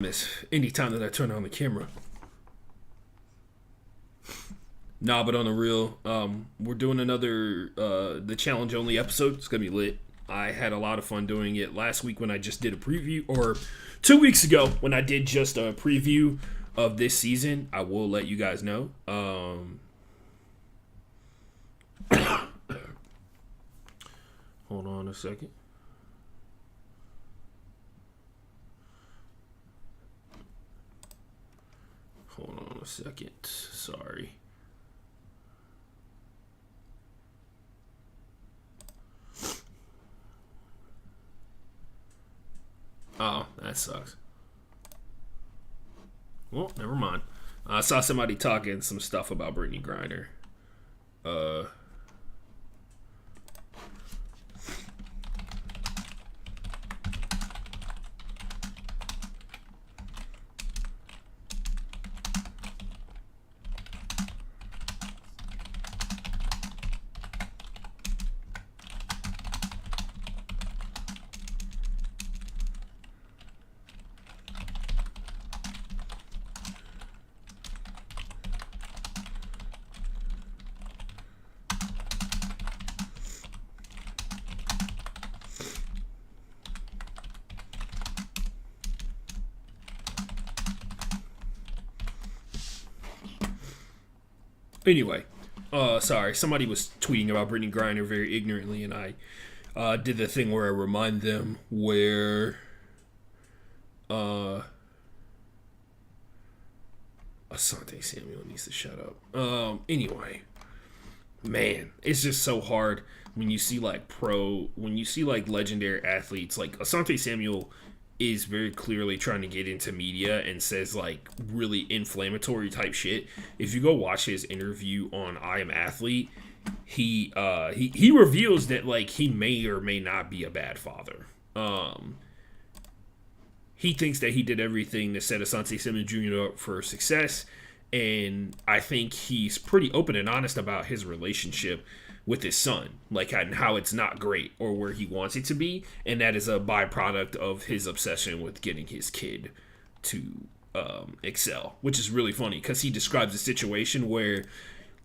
Miss anytime that I turn on the camera. Nah, but on the real, we're doing another the challenge only episode. It's gonna be lit. I had a lot of fun doing it last week when I just did a preview, or 2 weeks ago when I did just a preview of this season. I will let you guys know. Hold on a second. Hold on a second. Sorry. Oh, that sucks. Well, never mind. I saw somebody talking some stuff about Brittany Griner. Uh, anyway, sorry. Somebody was tweeting about Brittany Griner very ignorantly, and I did the thing where I remind them where Asante Samuel needs to shut up. Anyway, man, it's just so hard when you see like legendary athletes like Asante Samuel is very clearly trying to get into media and says like really inflammatory type shit. If you go watch his interview on I Am Athlete, he reveals that like he may or may not be a bad father. He thinks that he did everything to set Asante Samuel Jr. up for success, and I think he's pretty open and honest about his relationship with his son, like and how it's not great or where he wants it to be, and that is a byproduct of his obsession with getting his kid to excel, which is really funny because he describes a situation where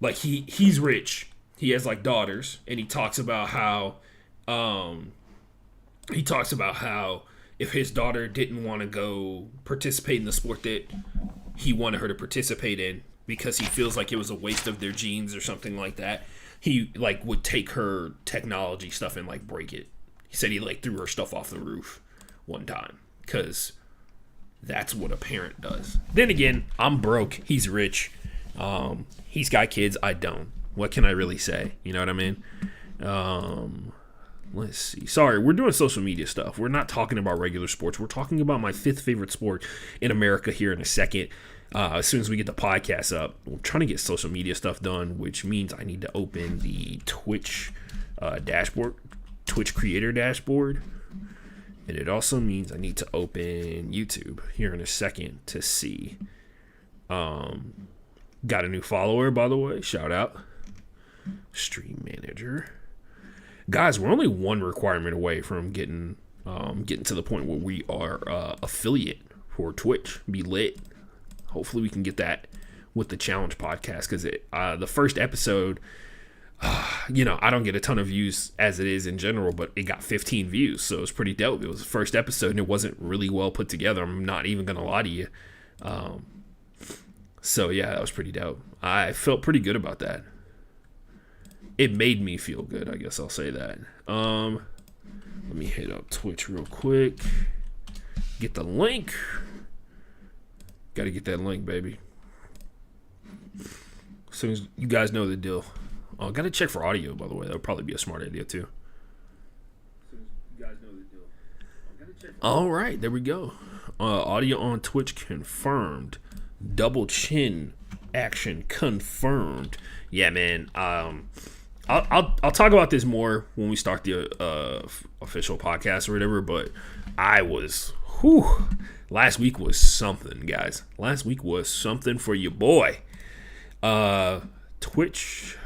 like he's rich, he has like daughters, and he talks about how if his daughter didn't want to go participate in the sport that he wanted her to participate in because he feels like it was a waste of their genes or something like that, he like would take her technology stuff and like break it. He said he like threw her stuff off the roof one time because that's what a parent does. Then again, I'm broke. He's rich. He's got kids. I don't. What can I really say? You know what I mean? Let's see. Sorry, we're doing social media stuff. We're not talking about regular sports. We're talking about my fifth favorite sport in America here in a second. As soon as we get the podcast up, we're trying to get social media stuff done, which means I need to open the Twitch dashboard, Twitch creator dashboard. And it also means I need to open YouTube here in a second to see. Got a new follower, by the way. Shout out. Stream manager. Guys, we're only one requirement away from getting to the point where we are affiliate for Twitch. Be lit. Hopefully we can get that with the challenge podcast because the first episode, I don't get a ton of views as it is in general, but it got 15 views, so it was pretty dope. It was the first episode and it wasn't really well put together. I'm not even gonna lie to you. So yeah, that was pretty dope. I felt pretty good about that. It made me feel good, I guess I'll say that. Let me hit up Twitch real quick. Get the link. Got to get that link, baby. As soon as you guys know the deal. Oh, got to check for audio, by the way. That would probably be a smart idea, too. As soon as you guys know the deal. All right, there we go. Audio on Twitch confirmed. Double chin action confirmed. Yeah, man. I'll talk about this more when we start the official podcast or whatever, but last week was something, guys. Last week was something for your boy. Twitch.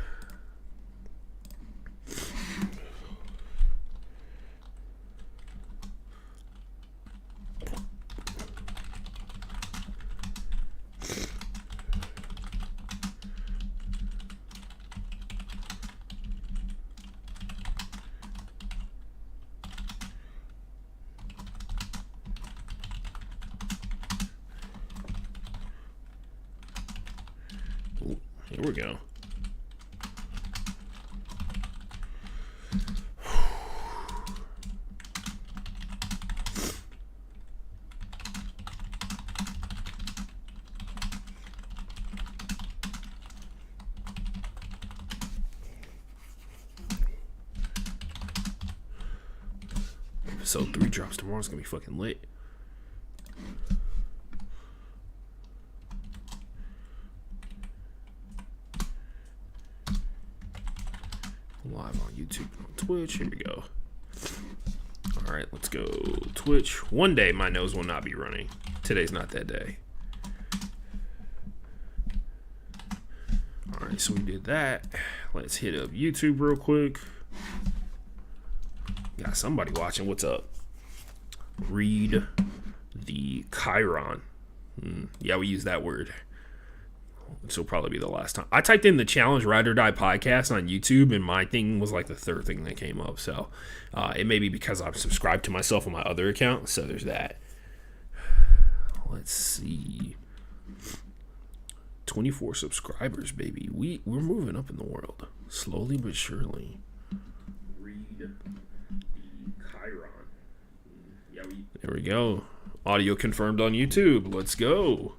Here we go. Episode 3 drops tomorrow. It's gonna be fucking lit. Live on YouTube and on Twitch. Here we go. Alright, let's go. Twitch. One day my nose will not be running. Today's not that day. Alright, so we did that. Let's hit up YouTube real quick. Got somebody watching. What's up? Read the Chiron. Yeah, we use that word. This will probably be the last time. I typed in the Challenge Ride or Die podcast on YouTube, and my thing was like the third thing that came up. So it may be because I'm subscribed to myself on my other account. So there's that. Let's see. 24 subscribers, baby. We're moving up in the world. Slowly but surely. Read the Chiron. Yeah, there we go. Audio confirmed on YouTube. Let's go.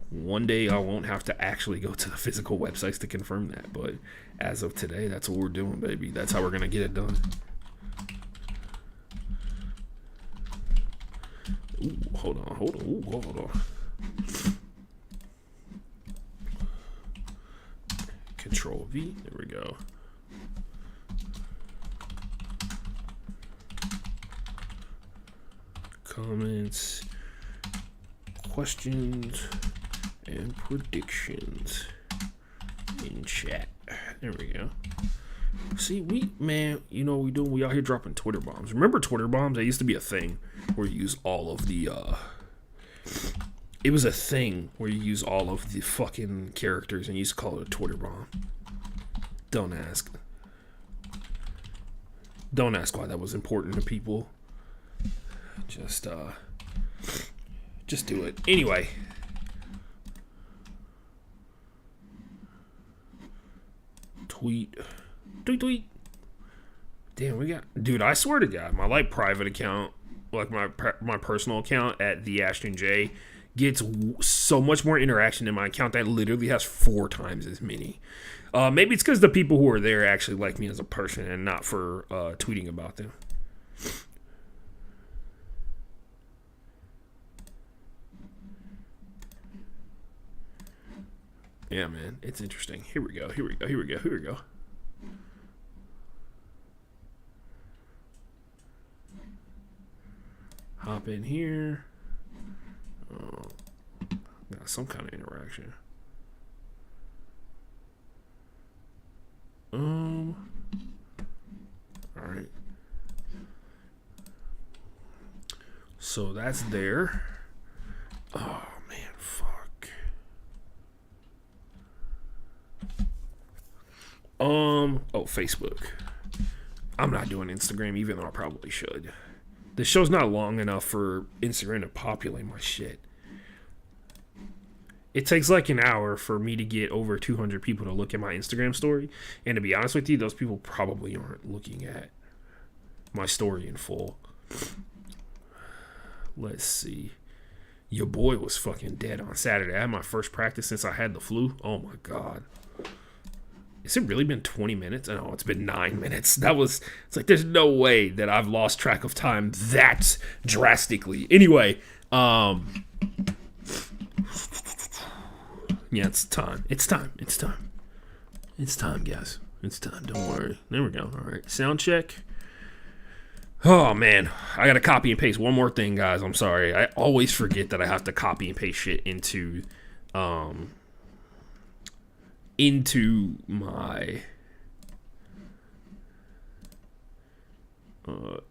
One day I won't have to actually go to the physical websites to confirm that, but as of today, that's what we're doing, baby. That's how we're gonna get it done. Ooh, hold on. Ooh, hold on. Control V. There we go. Comments, questions, and predictions in chat. There we go. See, you know what we doing? We out here dropping Twitter bombs. Remember Twitter bombs? That used to be a thing where you use all of the, it was a thing where you use all of the fucking characters and you used to call it a Twitter bomb. Don't ask. Don't ask why that was important to people. Just do it. Anyway. Tweet. Damn, we got... Dude, I swear to God, my, like, private account, like, my personal account at the Ashton J gets so much more interaction than my account that literally has 4 times as many. Maybe it's because the people who are there actually like me as a person and not for tweeting about them. Yeah, man, it's interesting. Here we go. Hop in here. Got some kind of interaction. All right. So that's there. Oh man, fuck. Facebook. I'm not doing Instagram, even though I probably should. The show's not long enough for Instagram to populate my shit. It takes like an hour for me to get over 200 people to look at my Instagram story. And to be honest with you, those people probably aren't looking at my story in full. Let's see. Your boy was fucking dead on Saturday. I had my first practice since I had the flu. Oh my God. Has it really been 20 minutes? No, it's been 9 minutes. It's like there's no way that I've lost track of time that drastically. Anyway, yeah, it's time. It's time, guys. It's time. Don't worry. There we go. All right. Sound check. Oh, man. I got to copy and paste one more thing, guys. I'm sorry. I always forget that I have to copy and paste shit into my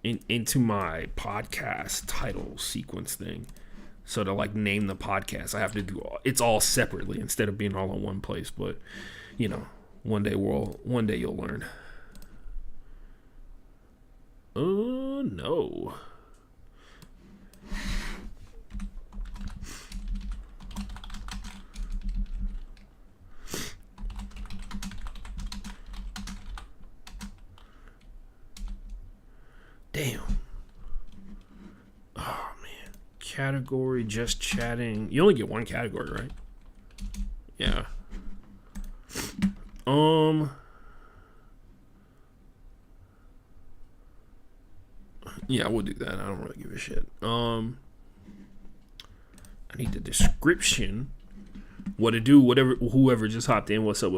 into my podcast title sequence thing. So to like name the podcast, I have to do it's all separately instead of being all in one place. But you know, one day you'll learn. Oh no. Damn. Oh, man. Category, just chatting. You only get one category, right? Yeah. Yeah, we'll do that. I don't really give a shit. I need the description. What to do, whatever, whoever just hopped in. What's up?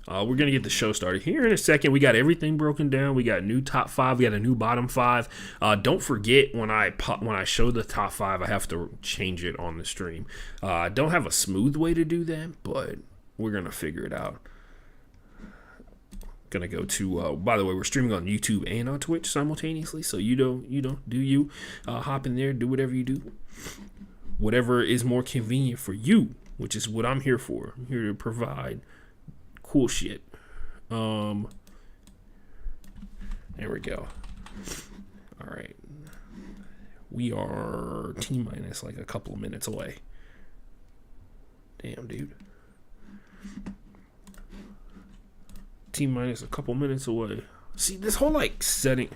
We're going to get the show started here in a second. We got everything broken down. We got a new top 5. We got a new bottom 5. Don't forget when I show the top 5, I have to change it on the stream. I don't have a smooth way to do that, but we're going to figure it out. Going to go to, by the way, we're streaming on YouTube and on Twitch simultaneously. So hop in there, do whatever you do. Whatever is more convenient for you, which is what I'm here for. I'm here to provide cool shit. There we go. All right. We are T-minus like a couple of minutes away. Damn, dude. T-minus a couple minutes away. See, this whole like setting.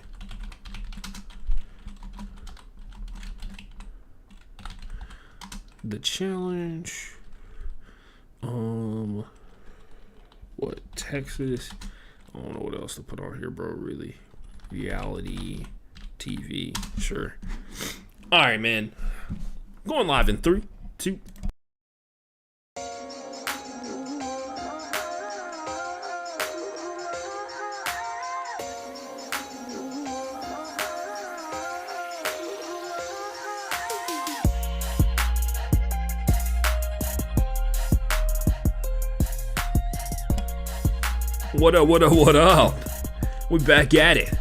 The challenge. What? Texas? I don't know what else to put on here, bro, really. Reality TV. Sure. All right, man. Going live in 3, 2. What up? We back at it.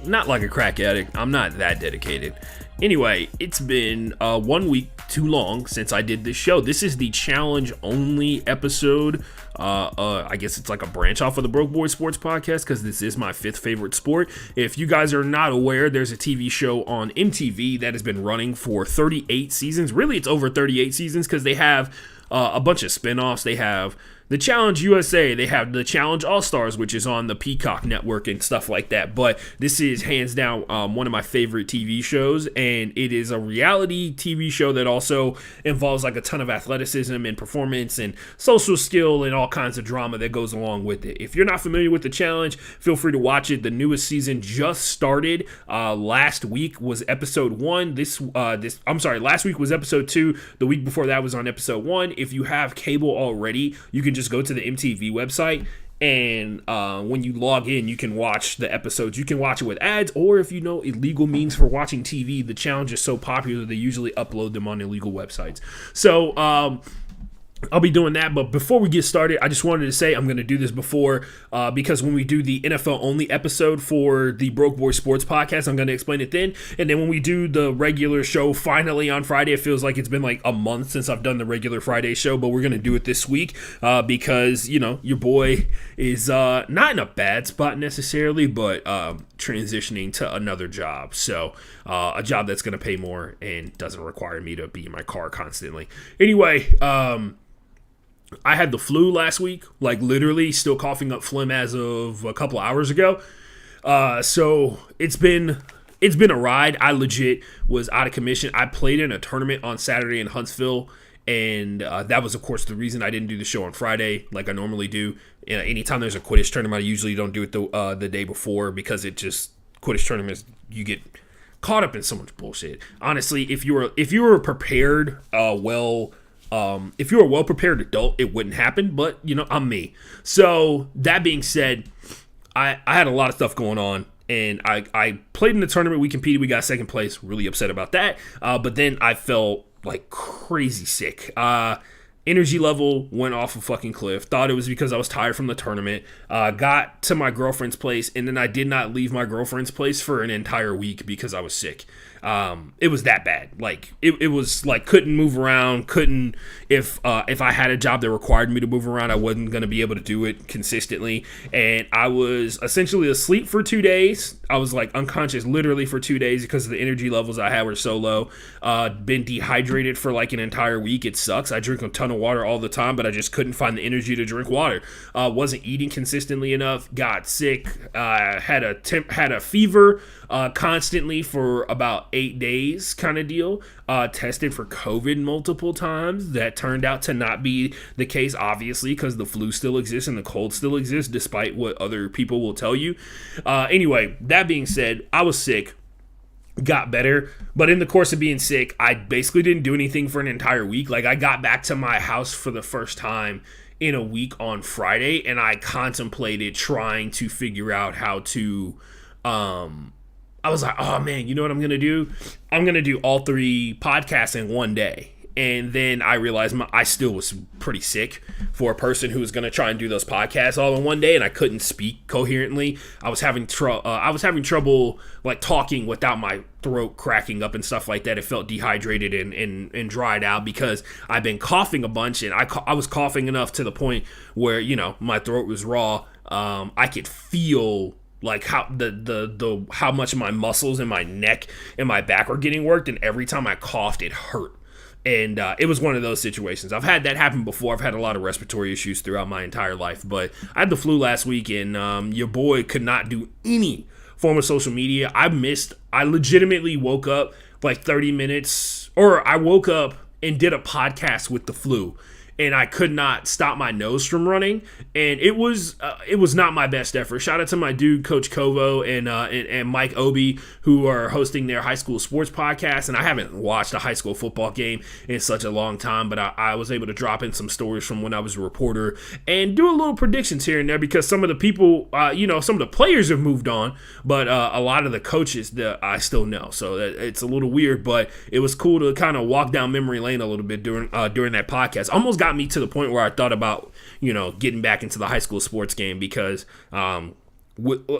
Not like a crack addict. I'm not that dedicated. Anyway, it's been 1 week too long since I did this show. This is the challenge only episode. I guess it's like a branch off of the Broke Boy Sports Podcast because this is my 5th favorite sport. If you guys are not aware, there's a TV show on MTV that has been running for 38 seasons. Really, it's over 38 seasons because they have a bunch of spinoffs. They have the Challenge USA, they have the Challenge All-Stars, which is on the Peacock Network and stuff like that. But this is hands down one of my favorite TV shows, and it is a reality TV show that also involves like a ton of athleticism and performance and social skill and all kinds of drama that goes along with it. If you're not familiar with the Challenge, feel free to watch it. The newest season just started. Last week was episode 1. Last week was episode 2. The week before that was on episode 1. If you have cable already, you can just go to the MTV website, and when you log in, you can watch the episodes. You can watch it with ads, or if you know illegal means for watching TV, the Challenge is so popular they usually upload them on illegal websites. So I'll be doing that, but before we get started, I just wanted to say I'm going to do this before because when we do the NFL only episode for the Broke Boy Sports Podcast, I'm going to explain it then. And then when we do the regular show finally on Friday, it feels like it's been like a month since I've done the regular Friday show, but we're going to do it this week because, you know, your boy is not in a bad spot necessarily, but transitioning to another job. So a job that's going to pay more and doesn't require me to be in my car constantly. Anyway, I had the flu last week, like literally still coughing up phlegm as of a couple hours ago. So it's been a ride. I legit was out of commission. I played in a tournament on Saturday in Huntsville, and that was, of course, the reason I didn't do the show on Friday like I normally do. Anytime there's a Quidditch tournament, I usually don't do it the day before because Quidditch tournaments, you get caught up in so much bullshit. Honestly, if you were prepared, if you're a well-prepared adult, it wouldn't happen, but, you know, I'm me. So, that being said, I had a lot of stuff going on, and I played in the tournament. We competed. We got second place. Really upset about that. But then I felt like crazy sick. Energy level went off a fucking cliff. Thought it was because I was tired from the tournament. Got to my girlfriend's place, and then I did not leave my girlfriend's place for an entire week because I was sick. It was that bad. Like it was like couldn't move around. Couldn't if I had a job that required me to move around, I wasn't going to be able to do it consistently. And I was essentially asleep for 2 days. I was like unconscious literally for 2 days because the energy levels I had were so low. Been dehydrated for like an entire week. It sucks. I drink a ton of water all the time, but I just couldn't find the energy to drink water. Wasn't eating consistently enough. Got sick. Had a fever constantly for about 8 days kind of deal. Tested for COVID multiple times. That turned out to not be the case, obviously, because the flu still exists and the cold still exists, despite what other people will tell you. Anyway, that being said, I was sick. Got better, but in the course of being sick, I basically didn't do anything for an entire week. Like, I got back to my house for the first time in a week on Friday, and I contemplated trying to figure out how to, I was like, oh man, you know what I'm going to do? I'm going to do all 3 podcasts in one day. And then I realized I still was pretty sick for a person who was going to try and do those podcasts all in one day, and I couldn't speak coherently. I was having trouble like talking without my throat cracking up and stuff like that. It felt dehydrated and dried out because I've been coughing a bunch, and I was coughing enough to the point where, you know, my throat was raw. I could feel like how how much my muscles in my neck and my back were getting worked, and every time I coughed, it hurt. And it was one of those situations. I've had that happen before. I've had a lot of respiratory issues throughout my entire life. But I had the flu last week, and your boy could not do any form of social media. I legitimately woke up like 30 minutes, or I woke up and did a podcast with the flu. And I could not stop my nose from running, and it was not my best effort. Shout out to my dude, Coach Kovo, and Mike Obi, who are hosting their high school sports podcast. And I haven't watched a high school football game in such a long time, but I was able to drop in some stories from when I was a reporter and do a little predictions here and there, because some of the people, some of the players have moved on, but a lot of the coaches that I still know. So it's a little weird, but it was cool to kind of walk down memory lane a little bit during that podcast. Almost got me to the point where I thought about, getting back into the high school sports game, because and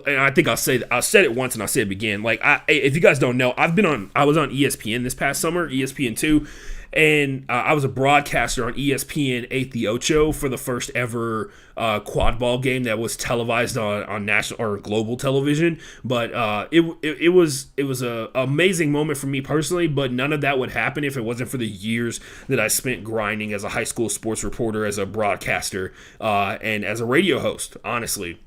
I think I said it once and I'll say it again. Like, if you guys don't know, I was on ESPN this past summer, ESPN2, and I was a broadcaster on ESPN 8 The Ocho for the first ever quad ball game that was televised on national or global television. But it was an amazing moment for me personally, but none of that would happen if it wasn't for the years that I spent grinding as a high school sports reporter, as a broadcaster, and as a radio host, honestly.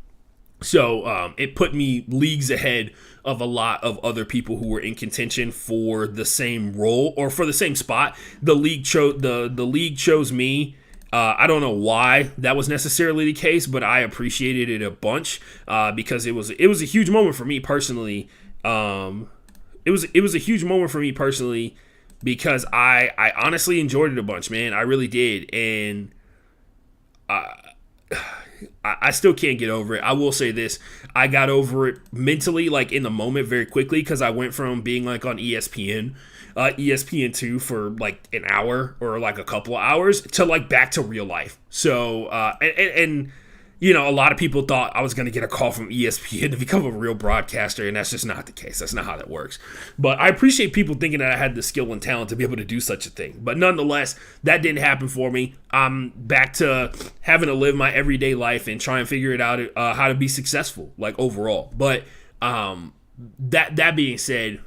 So it put me leagues ahead of a lot of other people who were in contention for the same role or for the same spot. The league chose me. I don't know why that was necessarily the case, but I appreciated it a bunch because it was a huge moment for me personally. It was a huge moment for me personally because I honestly enjoyed it a bunch, man. I really did, and I still can't get over it. I will say this. I got over it mentally, like in the moment, very quickly, because I went from being like on ESPN2 for like an hour or like a couple of hours to like back to real life. So, and a lot of people thought I was going to get a call from ESPN to become a real broadcaster, and that's just not the case. That's not how that works. But I appreciate people thinking that I had the skill and talent to be able to do such a thing. But nonetheless, that didn't happen for me. I'm back to having to live my everyday life and try and figure it out how to be successful, like overall. But that being said,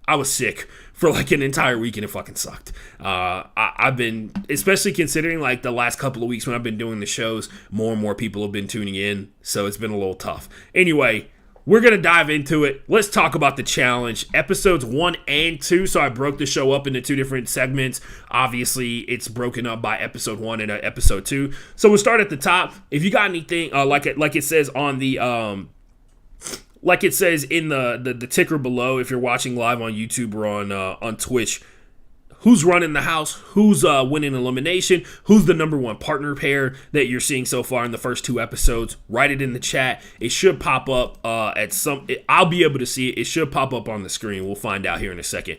I was sick for like an entire week and it fucking sucked. I've been, especially considering like the last couple of weeks when I've been doing the shows, more and more people have been tuning in, so it's been a little tough. Anyway, we're going to dive into it. Let's talk about the challenge, episodes 1 and 2. So I broke the show up into 2 different segments. Obviously, it's broken up by episode 1 and episode 2. So we'll start at the top. If you got anything, like it says on the like it says in the ticker below, if you're watching live on YouTube or on Twitch, who's running the house, who's winning elimination, who's the number 1 partner pair that you're seeing so far in the first 2 episodes, write it in the chat. It should pop up I'll be able to see it. It should pop up on the screen. We'll find out here in a second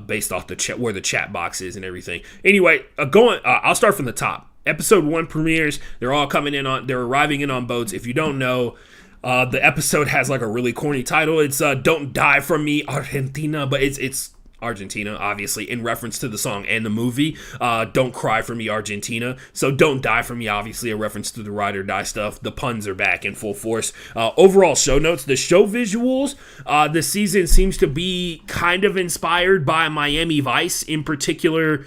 based off the chat, where the chat box is and everything. Anyway, I'll start from the top. Episode 1 premieres. They're all coming in they're arriving in on boats. If you don't know, The episode has like a really corny title. It's "Don't Die From Me, Argentina," but it's Argentina, obviously, in reference to the song and the movie. Don't Cry For Me, Argentina. So Don't Die For Me, obviously, a reference to the ride or die stuff. The puns are back in full force. Overall show notes, the show visuals, this season seems to be kind of inspired by Miami Vice in particular,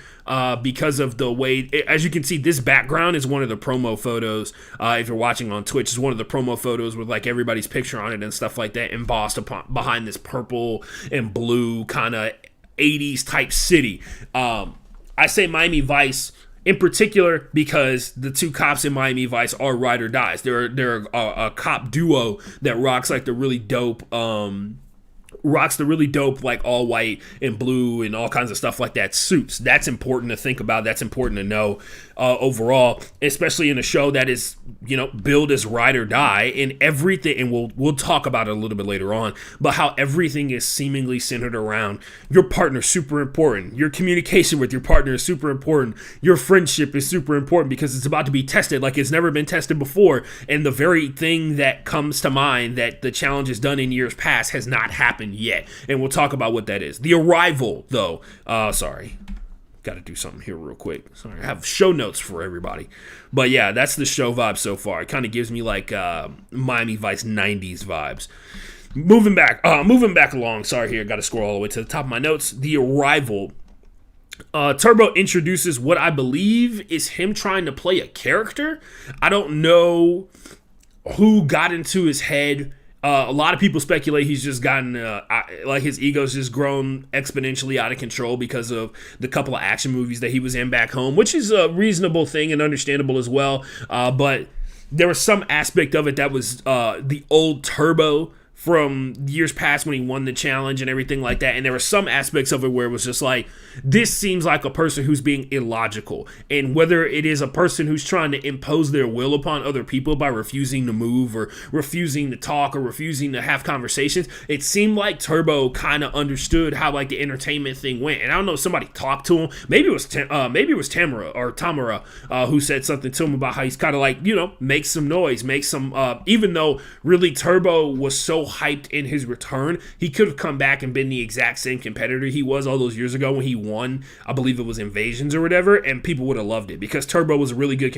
because of the way, as you can see, this background is one of the promo photos. If you're watching on Twitch, it's one of the promo photos with like everybody's picture on it and stuff like that, embossed behind this purple and blue kind of 80s type city. I say Miami Vice in particular because the two cops in Miami Vice are ride or dies. They're a cop duo that rocks like the really dope like all white and blue and all kinds of stuff like that suits. That's important to think about. That's important to know overall, especially in a show that is, billed as ride or die in everything. And we'll talk about it a little bit later on, but how everything is seemingly centered around your partner. Super important. Your communication with your partner is super important. Your friendship is super important because it's about to be tested like it's never been tested before. And the very thing that comes to mind that the challenge has done in years past has not happened yet. And we'll talk about what that is. The arrival, though. Sorry. Got to do something here real quick. Sorry, I have show notes for everybody. But yeah, that's the show vibe so far. It kind of gives me like Miami Vice 90s vibes. Moving back along. Sorry here, got to scroll all the way to the top of my notes. The arrival. Turbo introduces what I believe is him trying to play a character. I don't know who got into his head. A lot of people speculate he's just gotten, like his ego's just grown exponentially out of control because of the couple of action movies that he was in back home, which is a reasonable thing and understandable as well. But there was some aspect of it that was the old Turbo from years past when he won the challenge and everything like that. And there were some aspects of it where it was just like, this seems like a person who's being illogical. And whether it is a person who's trying to impose their will upon other people by refusing to move or refusing to talk or refusing to have conversations, it seemed like Turbo kind of understood how like the entertainment thing went. And I don't know, somebody talked to him. Maybe it was Tamara who said something to him about how he's kind of like, make some noise, make some, even though really Turbo was so hyped in his return, he could have come back and been the exact same competitor he was all those years ago when he won, I believe it was Invasions or whatever, and people would have loved it because Turbo was a really good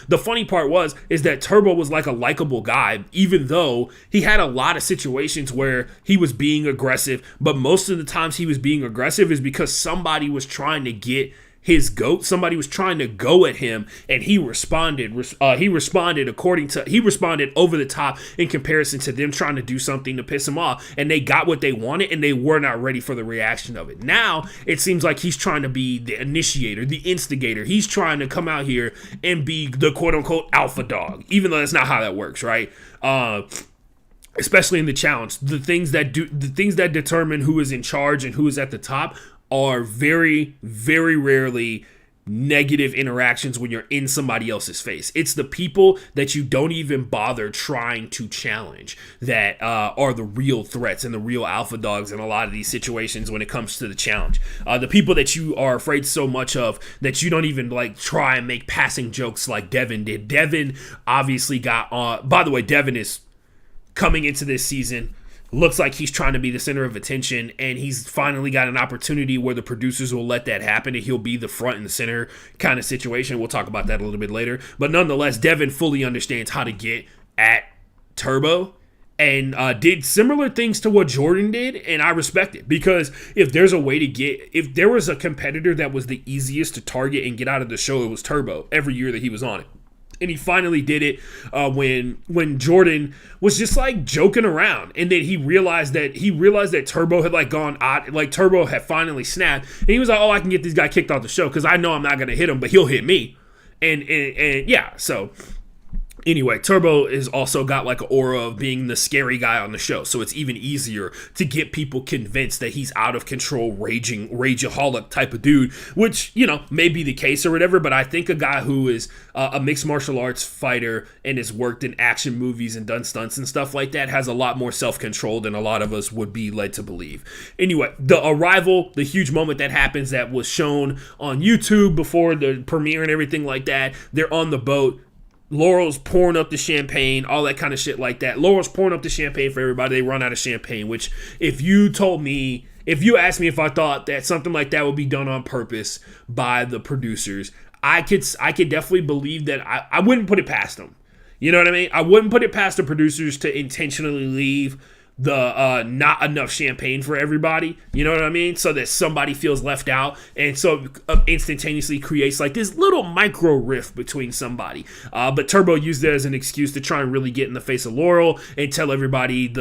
the funny part is that Turbo was like a likable guy, even though he had a lot of situations where he was being aggressive, but most of the times he was being aggressive is because somebody was trying to get his goat. Somebody was trying to go at him, and he responded. He responded over the top in comparison to them trying to do something to piss him off, and they got what they wanted, and they were not ready for the reaction of it. Now it seems like he's trying to be the initiator, the instigator. He's trying to come out here and be the quote unquote alpha dog, even though that's not how that works, right? Especially in the challenge, the things that determine who is in charge and who is at the top are very, very rarely negative interactions when you're in somebody else's face. It's the people that you don't even bother trying to challenge that are the real threats and the real alpha dogs in a lot of these situations when it comes to the challenge. The people that you are afraid so much of that you don't even like try and make passing jokes like Devin did. Devin obviously got on. By the way, Devin is coming into this season. Looks like he's trying to be the center of attention, and he's finally got an opportunity where the producers will let that happen, and he'll be the front and the center kind of situation. We'll talk about that a little bit later. But nonetheless, Devin fully understands how to get at Turbo and did similar things to what Jordan did, and I respect it because if there was a competitor that was the easiest to target and get out of the show, it was Turbo every year that he was on it. And he finally did it when Jordan was just like joking around, and then he realized that Turbo had like gone odd, like Turbo had finally snapped, and he was like, "Oh, I can get this guy kicked off the show because I know I'm not gonna hit him, but he'll hit me." And yeah, so. Anyway, Turbo has also got like an aura of being the scary guy on the show, so it's even easier to get people convinced that he's out of control, rageaholic type of dude, which, may be the case or whatever, but I think a guy who is a mixed martial arts fighter and has worked in action movies and done stunts and stuff like that has a lot more self-control than a lot of us would be led to believe. Anyway, the arrival, the huge moment that happens that was shown on YouTube before the premiere and everything like that, they're on the boat. Laurel's pouring up the champagne, all that kind of shit like that. Laurel's pouring up the champagne for everybody. They run out of champagne, which if you asked me if I thought that something like that would be done on purpose by the producers, I could definitely believe that. I wouldn't put it past them. You know what I mean? I wouldn't put it past the producers to intentionally leave the not enough champagne for everybody, you know what I mean, so that somebody feels left out, and so instantaneously creates like this little micro rift between somebody, but Turbo used it as an excuse to try and really get in the face of Laurel and tell everybody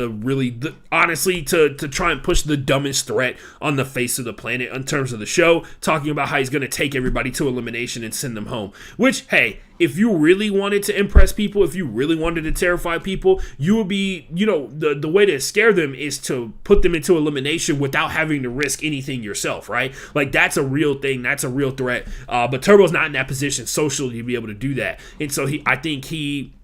honestly to try and push the dumbest threat on the face of the planet in terms of the show, talking about how he's going to take everybody to elimination and send them home, which, hey, if you really wanted to impress people, if you really wanted to terrify people, you would be, the way to scare them is to put them into elimination without having to risk anything yourself, right? Like, that's a real thing. That's a real threat. But Turbo's not in that position socially to be able to do that. And so I think he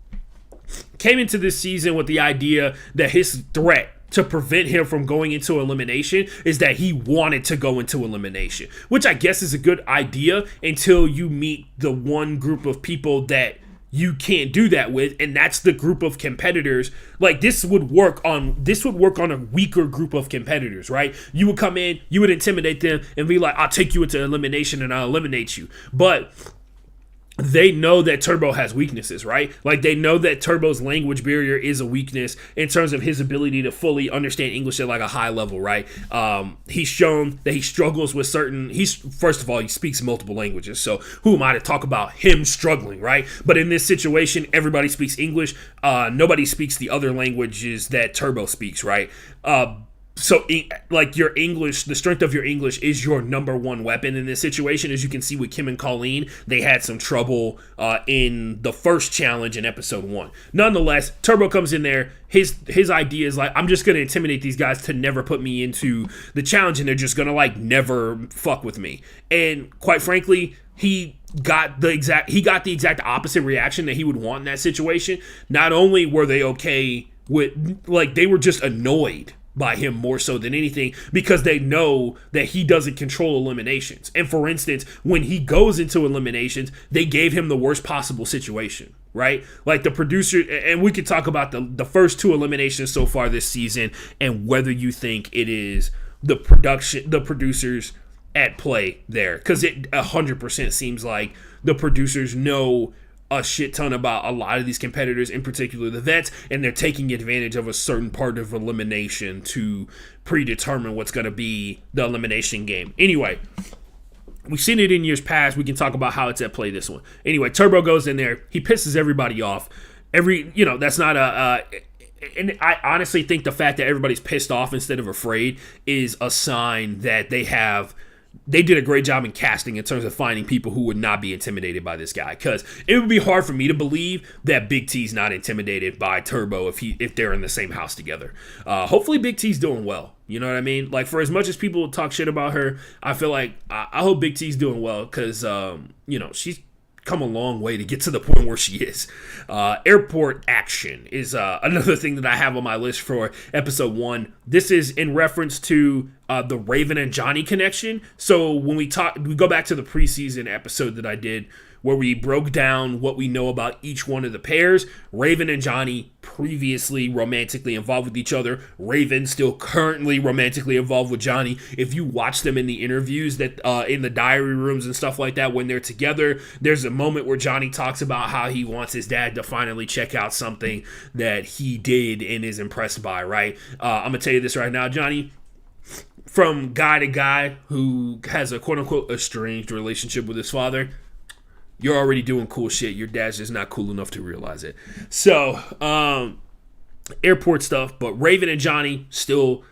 came into this season with the idea that his threat to prevent him from going into elimination is that he wanted to go into elimination, which I guess is a good idea until you meet the one group of people that you can't do that with, and that's the group of competitors. Like, this would work on a weaker group of competitors, right? You would come in, you would intimidate them and be like, I'll take you into elimination and I'll eliminate you. But they know that Turbo has weaknesses, right? Like, they know that Turbo's language barrier is a weakness in terms of his ability to fully understand English at like a high level, right? He's shown that he struggles with first of all, he speaks multiple languages. So who am I to talk about him struggling, right? But in this situation, everybody speaks English. Nobody speaks the other languages that Turbo speaks, right? So, like, your English, the strength of your English is your number one weapon in this situation. As you can see with Kim and Colleen, they had some trouble in the first challenge in episode 1. Nonetheless, Turbo comes in there. His idea is like, I'm just going to intimidate these guys to never put me into the challenge, and they're just going to, like, never fuck with me. And quite frankly, he got the exact opposite reaction that he would want in that situation. Not only were they okay with, like, they were just annoyed by him more so than anything, because they know that he doesn't control eliminations. And for instance, when he goes into eliminations, they gave him the worst possible situation, right? Like, the producer, and we could talk about the first 2 eliminations so far this season and whether you think it is the producers at play there, because it 100% seems like the producers know a shit ton about a lot of these competitors, in particular the vets, and they're taking advantage of a certain part of elimination to predetermine what's going to be the elimination game. Anyway, we've seen it in years past. We can talk about how it's at play this one. Anyway, Turbo goes in there. He pisses everybody off. That's not and I honestly think the fact that everybody's pissed off instead of afraid is a sign that they did a great job in casting in terms of finding people who would not be intimidated by this guy, because it would be hard for me to believe that Big T's not intimidated by Turbo if they're in the same house together. Hopefully Big T's doing well. You know what I mean? Like, for as much as people talk shit about her, I feel like I hope Big T's doing well, because she's come a long way to get to the point where she is. Airport action is another thing that I have on my list for episode 1. This is in reference to the Raven and Johnny connection. So when we go back to the preseason episode that I did, where we broke down what we know about each one of the pairs. Raven and Johnny previously romantically involved with each other. Raven still currently romantically involved with Johnny. If you watch them in the interviews that in the diary rooms and stuff like that when they're together, there's a moment where Johnny talks about how he wants his dad to finally check out something that he did and is impressed by, right? I'm going to tell you this right now, Johnny. From guy to guy who has a quote-unquote estranged relationship with his father, you're already doing cool shit. Your dad's just not cool enough to realize it. So, airport stuff, but Raven and Johnny still,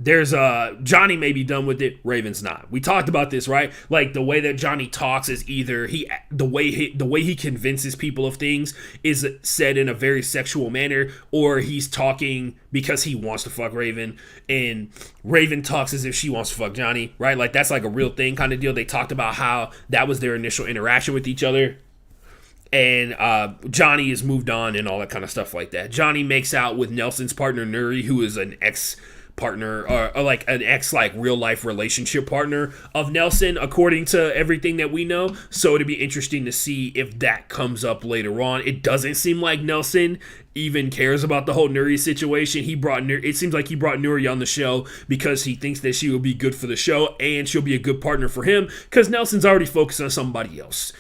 Johnny may be done with it, Raven's not. We talked about this, right? Like, the way that Johnny talks is either the way he convinces people of things is said in a very sexual manner, or he's talking because he wants to fuck Raven, and Raven talks as if she wants to fuck Johnny, right? Like, that's like a real thing kind of deal. They talked about how that was their initial interaction with each other, and Johnny has moved on and all that kind of stuff like that. Johnny makes out with Nelson's partner Nuri, who is an ex partner or like an ex like real life relationship partner of Nelson, according to everything that we know. So it'd be interesting to see if that comes up later on. It doesn't seem like Nelson even cares about the whole Nuri situation. It seems like he brought Nuri on the show because he thinks that she will be good for the show and she'll be a good partner for him, because Nelson's already focused on somebody else.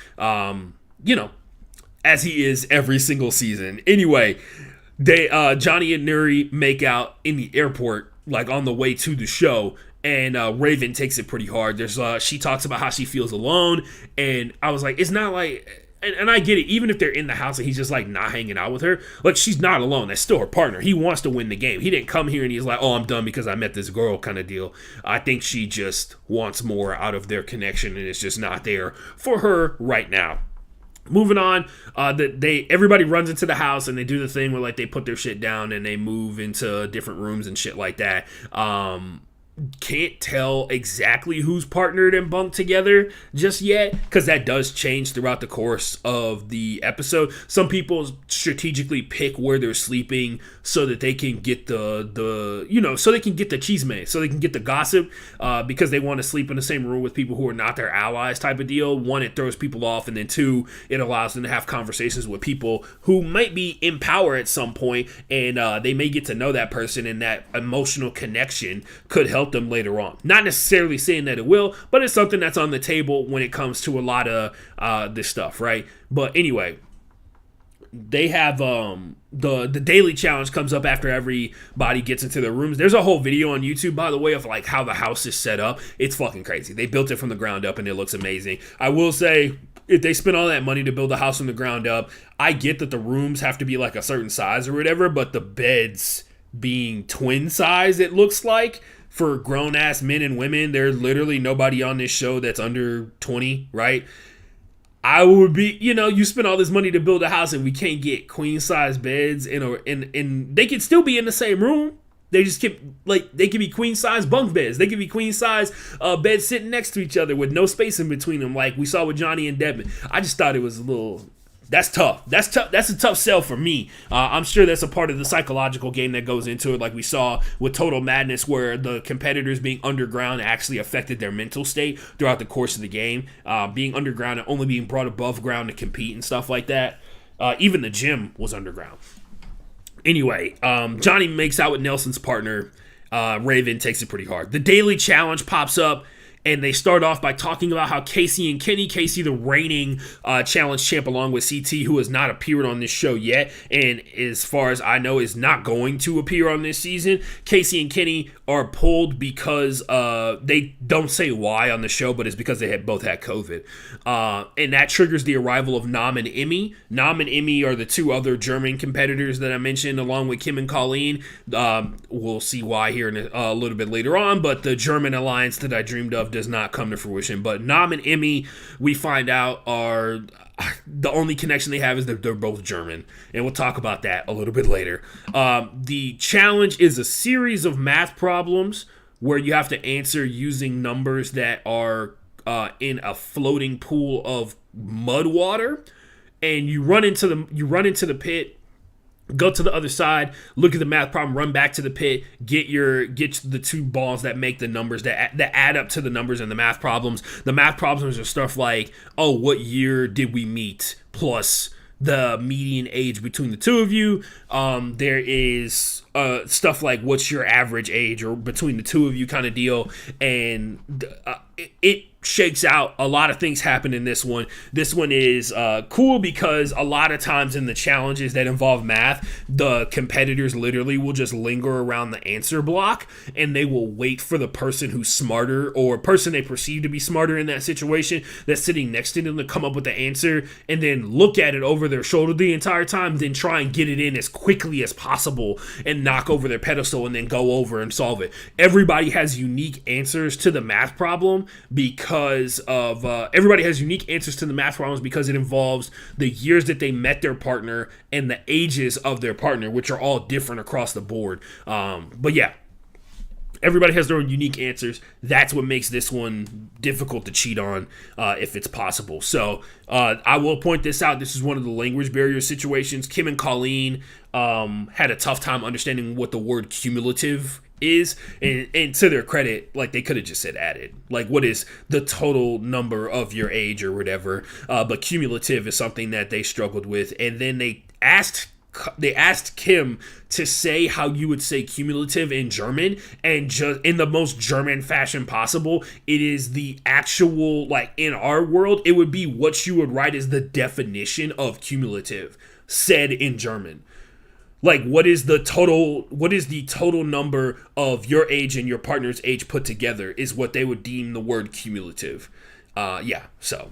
As he is every single season. Anyway, Johnny and Nuri make out in the airport, like on the way to the show, and Raven takes it pretty hard. She talks about how she feels alone, and I was like, it's not like, and I get it, even if they're in the house and he's just like not hanging out with her, like she's not alone. That's still her partner. He wants to win the game. He didn't come here and he's like, oh, I'm done because I met this girl kind of deal. I think she just wants more out of their connection, and it's just not there for her right now. Moving on, everybody runs into the house and they do the thing where like they put their shit down and they move into different rooms and shit like that. Can't tell exactly who's partnered and bunked together just yet, because that does change throughout the course of the episode. Some people strategically pick where they're sleeping so that they can get so they can get the chisme, so they can get the gossip, because they want to sleep in the same room with people who are not their allies type of deal. One, it throws people off, and then two, it allows them to have conversations with people who might be in power at some point, and they may get to know that person, and that emotional connection could help them later on. Not necessarily saying that it will, but it's something that's on the table when it comes to a lot of this stuff, right? But anyway, they have the daily challenge comes up after everybody gets into their rooms. There's a whole video on YouTube, by the way, of like how the house is set up. It's fucking crazy. They built it from the ground up and it looks amazing. I will say, if they spend all that money to build a house from the ground up, I get that the rooms have to be like a certain size or whatever, but the beds being twin size, it looks like, for grown-ass men and women, there's literally nobody on this show that's under 20, right? I would be, you spend all this money to build a house and we can't get queen-size beds, and they could still be in the same room. They just they could be queen-size bunk beds. They could be queen-size beds sitting next to each other with no space in between them, like we saw with Johnny and Devin. I just thought it was a little... That's tough. That's a tough sell for me. I'm sure that's a part of the psychological game that goes into it, like we saw with Total Madness, where the competitors being underground actually affected their mental state throughout the course of the game. Being underground and only being brought above ground to compete and stuff like that. Even the gym was underground. Anyway, Johnny makes out with Nelson's partner. Raven takes it pretty hard. The daily challenge pops up, and they start off by talking about how Casey, the reigning challenge champ, along with CT, who has not appeared on this show yet, and as far as I know is not going to appear on this season, Casey and Kenny are pulled because they don't say why on the show, but it's because they both had COVID. And that triggers the arrival of Nam and Emmy. Nam and Emmy are the two other German competitors that I mentioned, along with Kim and Colleen. We'll see why here in a little bit later on, but the German alliance that I dreamed of does not come to fruition. But Nam and Emmy, we find out, are the only connection they have is that they're both German, and we'll talk about that a little bit later. The challenge is a series of math problems where you have to answer using numbers that are in a floating pool of mud water, and you run into the pit, go to the other side, look at the math problem, run back to the pit, get the two balls that make the numbers that add up to the numbers in the math problems. The math problems are stuff like, oh, what year did we meet, plus the median age between the two of you. There is stuff like, what's your average age, or between the two of you kind of deal, and it shakes out. A lot of things happen in this one. This one is cool because a lot of times in the challenges that involve math, the competitors literally will just linger around the answer block, and they will wait for the person who's smarter, or person they perceive to be smarter in that situation, that's sitting next to them, to come up with the answer, and then look at it over their shoulder the entire time, then try and get it in as quickly as possible and knock over their pedestal, and then go over and solve it. Everybody has unique answers to the math problem because it involves the years that they met their partner and the ages of their partner, which are all different across the board. But yeah, everybody has their own unique answers. That's what makes this one difficult to cheat on, if it's possible. So I will point this out. This is one of the language barrier situations. Kim and Colleen had a tough time understanding what the word cumulative is, and to their credit, like they could have just said added, like what is the total number of your age or whatever, but cumulative is something that they struggled with. And then they asked Kim to say how you would say cumulative in German, and just in the most German fashion possible. It is the actual, like in our world, it would be what you would write as the definition of cumulative said in German. Like, what is the total number of your age and your partner's age put together is what they would deem the word cumulative. So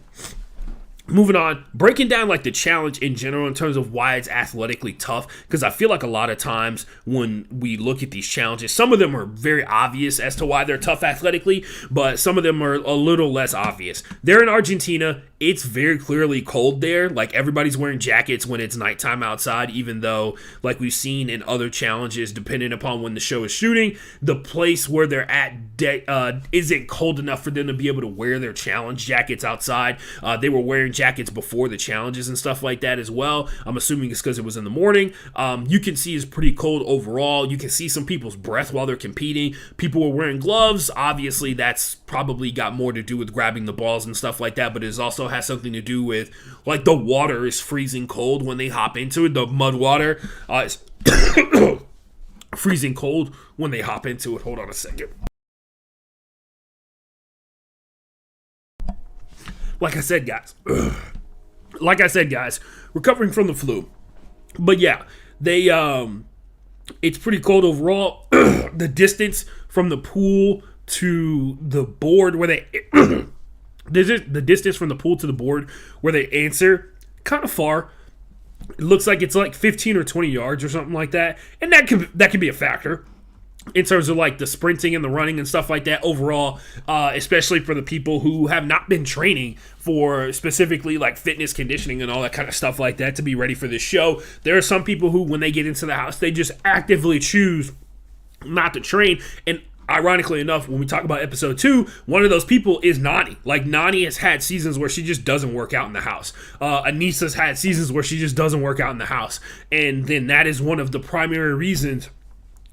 moving on, breaking down like the challenge in general in terms of why it's athletically tough, because I feel like a lot of times when we look at these challenges, some of them are very obvious as to why they're tough athletically, but some of them are a little less obvious. They're in Argentina. It's very clearly cold there. Like, everybody's wearing jackets when it's nighttime outside, even though, like we've seen in other challenges, depending upon when the show is shooting, the place where they're at isn't cold enough for them to be able to wear their challenge jackets outside. They were wearing jackets before the challenges and stuff like that as well. I'm assuming it's because it was in the morning. You can see it's pretty cold overall. You can see some people's breath while they're competing. People were wearing gloves. Obviously, that's probably got more to do with grabbing the balls and stuff like that, but it also has something to do with, like, the water is freezing cold when they hop into it. The mud water is freezing cold when they hop into it. Hold on a second. Like I said, guys, recovering from the flu. But yeah, it's pretty cold overall. The distance from the pool to the board where they the distance from the pool to the board where they answer, kind of far. It looks like it's like 15 or 20 yards or something like that, and that can be a factor in terms of like the sprinting and the running and stuff like that overall, especially for the people who have not been training for specifically like fitness conditioning and all that kind of stuff like that to be ready for this show. There are some people who, when they get into the house, they just actively choose not to train. And ironically enough, when we talk about episode 2, one of those people is Nani. Like, Nani has had seasons where she just doesn't work out in the house. Anissa's had seasons where she just doesn't work out in the house. And then that is one of the primary reasons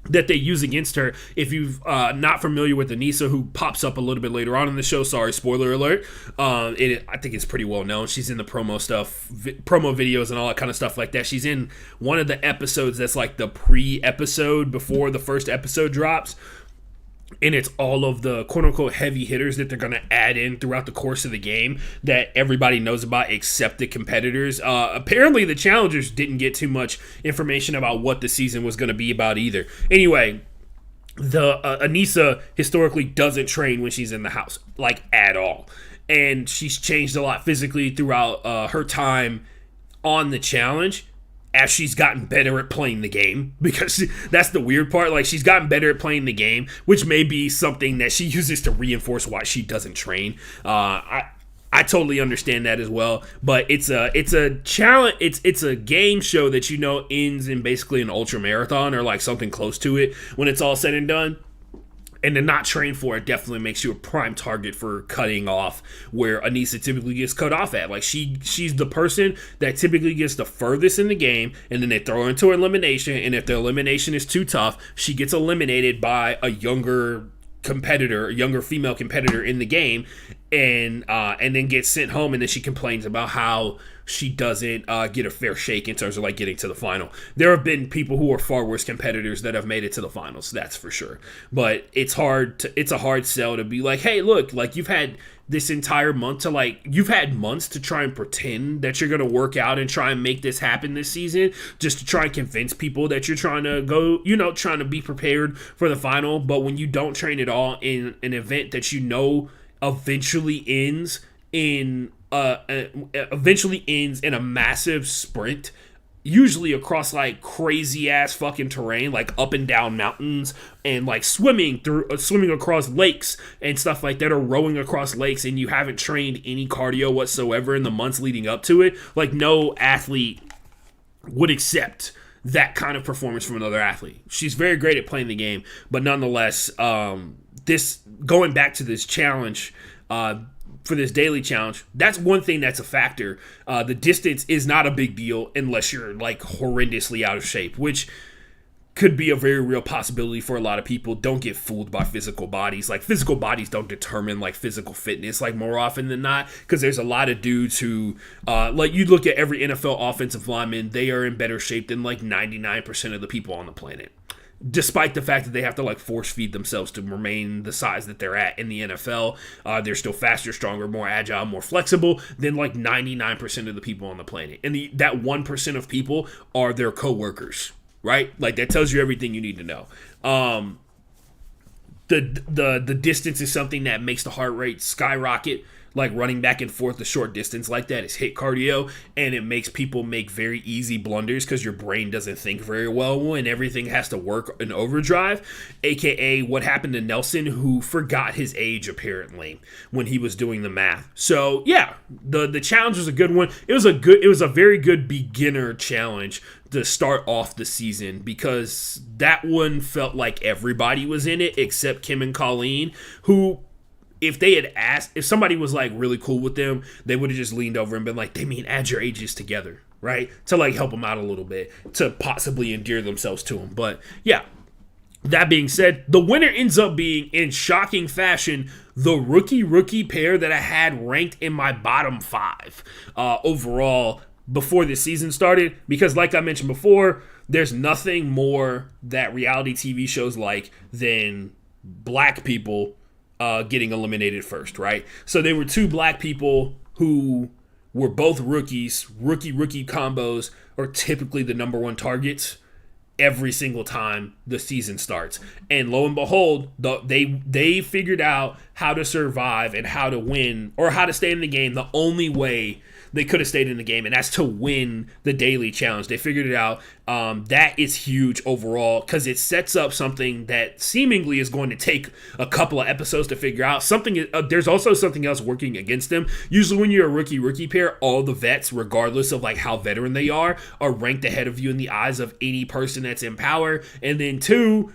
that they use against her. If you've not familiar with Anissa, who pops up a little bit later on in the show, sorry, spoiler alert, I think it's pretty well known. She's in the promo stuff, promo videos and all that kind of stuff like that. She's in one of the episodes that's like the pre-episode before the first episode drops. And it's all of the quote-unquote heavy hitters that they're going to add in throughout the course of the game that everybody knows about except the competitors. Apparently, the challengers didn't get too much information about what the season was going to be about either. Anyway, the Anissa historically doesn't train when she's in the house, like, at all. And she's changed a lot physically throughout her time on the challenge, as she's gotten better at playing the game, because that's the weird part. Like, she's gotten better at playing the game, which may be something that she uses to reinforce why she doesn't train. I totally understand that as well, but it's a challenge. It's a game show that, you know, ends in basically an ultra marathon or like something close to it when it's all said and done. And to not train for it definitely makes you a prime target for cutting off where Anissa typically gets cut off at. Like, she's the person that typically gets the furthest in the game, and then they throw her into elimination, and if the elimination is too tough, she gets eliminated by a younger female competitor in the game, and then gets sent home, and then she complains about how she doesn't get a fair shake in terms of like getting to the final. There have been people who are far worse competitors that have made it to the finals, that's for sure. But it's a hard sell to be like, hey, look, like, you've had this entire month to, like, you've had months to try and pretend that you're going to work out and try and make this happen this season, just to try and convince people that you're trying to go, you know, trying to be prepared for the final. But when you don't train at all in an event that you know eventually ends in a massive sprint, usually across like crazy ass fucking terrain, like up and down mountains, and like swimming across lakes and stuff like that, or rowing across lakes, and you haven't trained any cardio whatsoever in the months leading up to it, like, no athlete would accept that kind of performance from another athlete. She's very great at playing the game, but nonetheless, this going back to this challenge, for this daily challenge, that's one thing that's a factor. The distance is not a big deal unless you're like horrendously out of shape, which could be a very real possibility for a lot of people. Don't get fooled by physical bodies. Like, physical bodies don't determine like physical fitness, like, more often than not, because there's a lot of dudes who like, you look at every NFL offensive lineman, they are in better shape than like 99% of the people on the planet, despite the fact that they have to like force feed themselves to remain the size that they're at in the NFL. They're still faster, stronger, more agile, more flexible than like 99% of the people on the planet. And that 1% of people are their coworkers, right? Like, that tells you everything you need to know. The distance is something that makes the heart rate skyrocket. Like, running back and forth the short distance like that is hit cardio, and it makes people make very easy blunders because your brain doesn't think very well when everything has to work in overdrive, aka what happened to Nelson, who forgot his age apparently when he was doing the math. So yeah, the challenge was a good one. It was a very good beginner challenge to start off the season, because that one felt like everybody was in it except Kim and Colleen, who, if they had asked, if somebody was like really cool with them, they would have just leaned over and been like, they mean add your ages together, right? To like help them out a little bit, to possibly endear themselves to them. But yeah, that being said, the winner ends up being, in shocking fashion, the rookie pair that I had ranked in my bottom 5 overall before the season started. Because like I mentioned before, there's nothing more that reality TV shows like than black people getting eliminated first, right? So they were 2 black people who were both rookies. Rookie combos are typically the number 1 targets every single time the season starts. And lo and behold, they figured out how to survive and how to win, or how to stay in the game the only way they could have stayed in the game, and that's to win the daily challenge. They figured it out. That is huge overall, because it sets up something that seemingly is going to take a couple of episodes to figure out. There's also something else working against them. Usually when you're a rookie pair, all the vets, regardless of like how veteran they are ranked ahead of you in the eyes of any person that's in power. And then 2,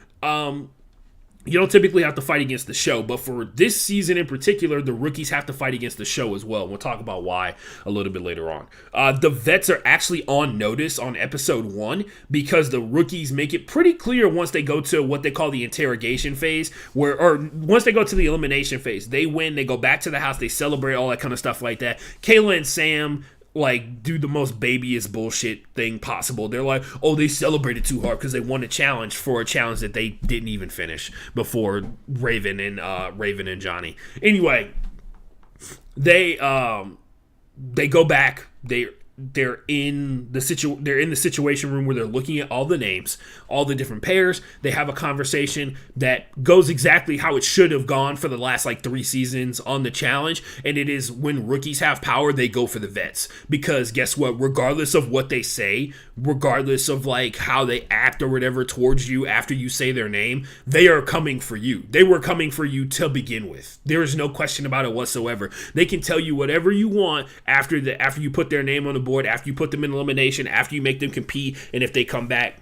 you don't typically have to fight against the show, but for this season in particular, the rookies have to fight against the show as well. We'll talk about why a little bit later on. The vets are actually on notice on episode 1, because the rookies make it pretty clear once they go to what they call the interrogation phase, or once they go to the elimination phase, they win, they go back to the house, they celebrate, all that kind of stuff like that. Kayla and Sam like do the most babyest bullshit thing possible. They're like, oh, they celebrated too hard because they won a challenge for a challenge that they didn't even finish before Raven and Johnny. Anyway, they go back. They're in the situation room where they're looking at all the names, all the different pairs. They have a conversation that goes exactly how it should have gone for the last like 3 seasons on the challenge. And it is, when rookies have power, they go for the vets, because guess what? Regardless of what they say, regardless of like how they act or whatever towards you after you say their name, they are coming for you. They were coming for you to begin with. There is no question about it whatsoever. They can tell you whatever you want after you put their name on the board, after you put them in elimination, after you make them compete, and if they come back,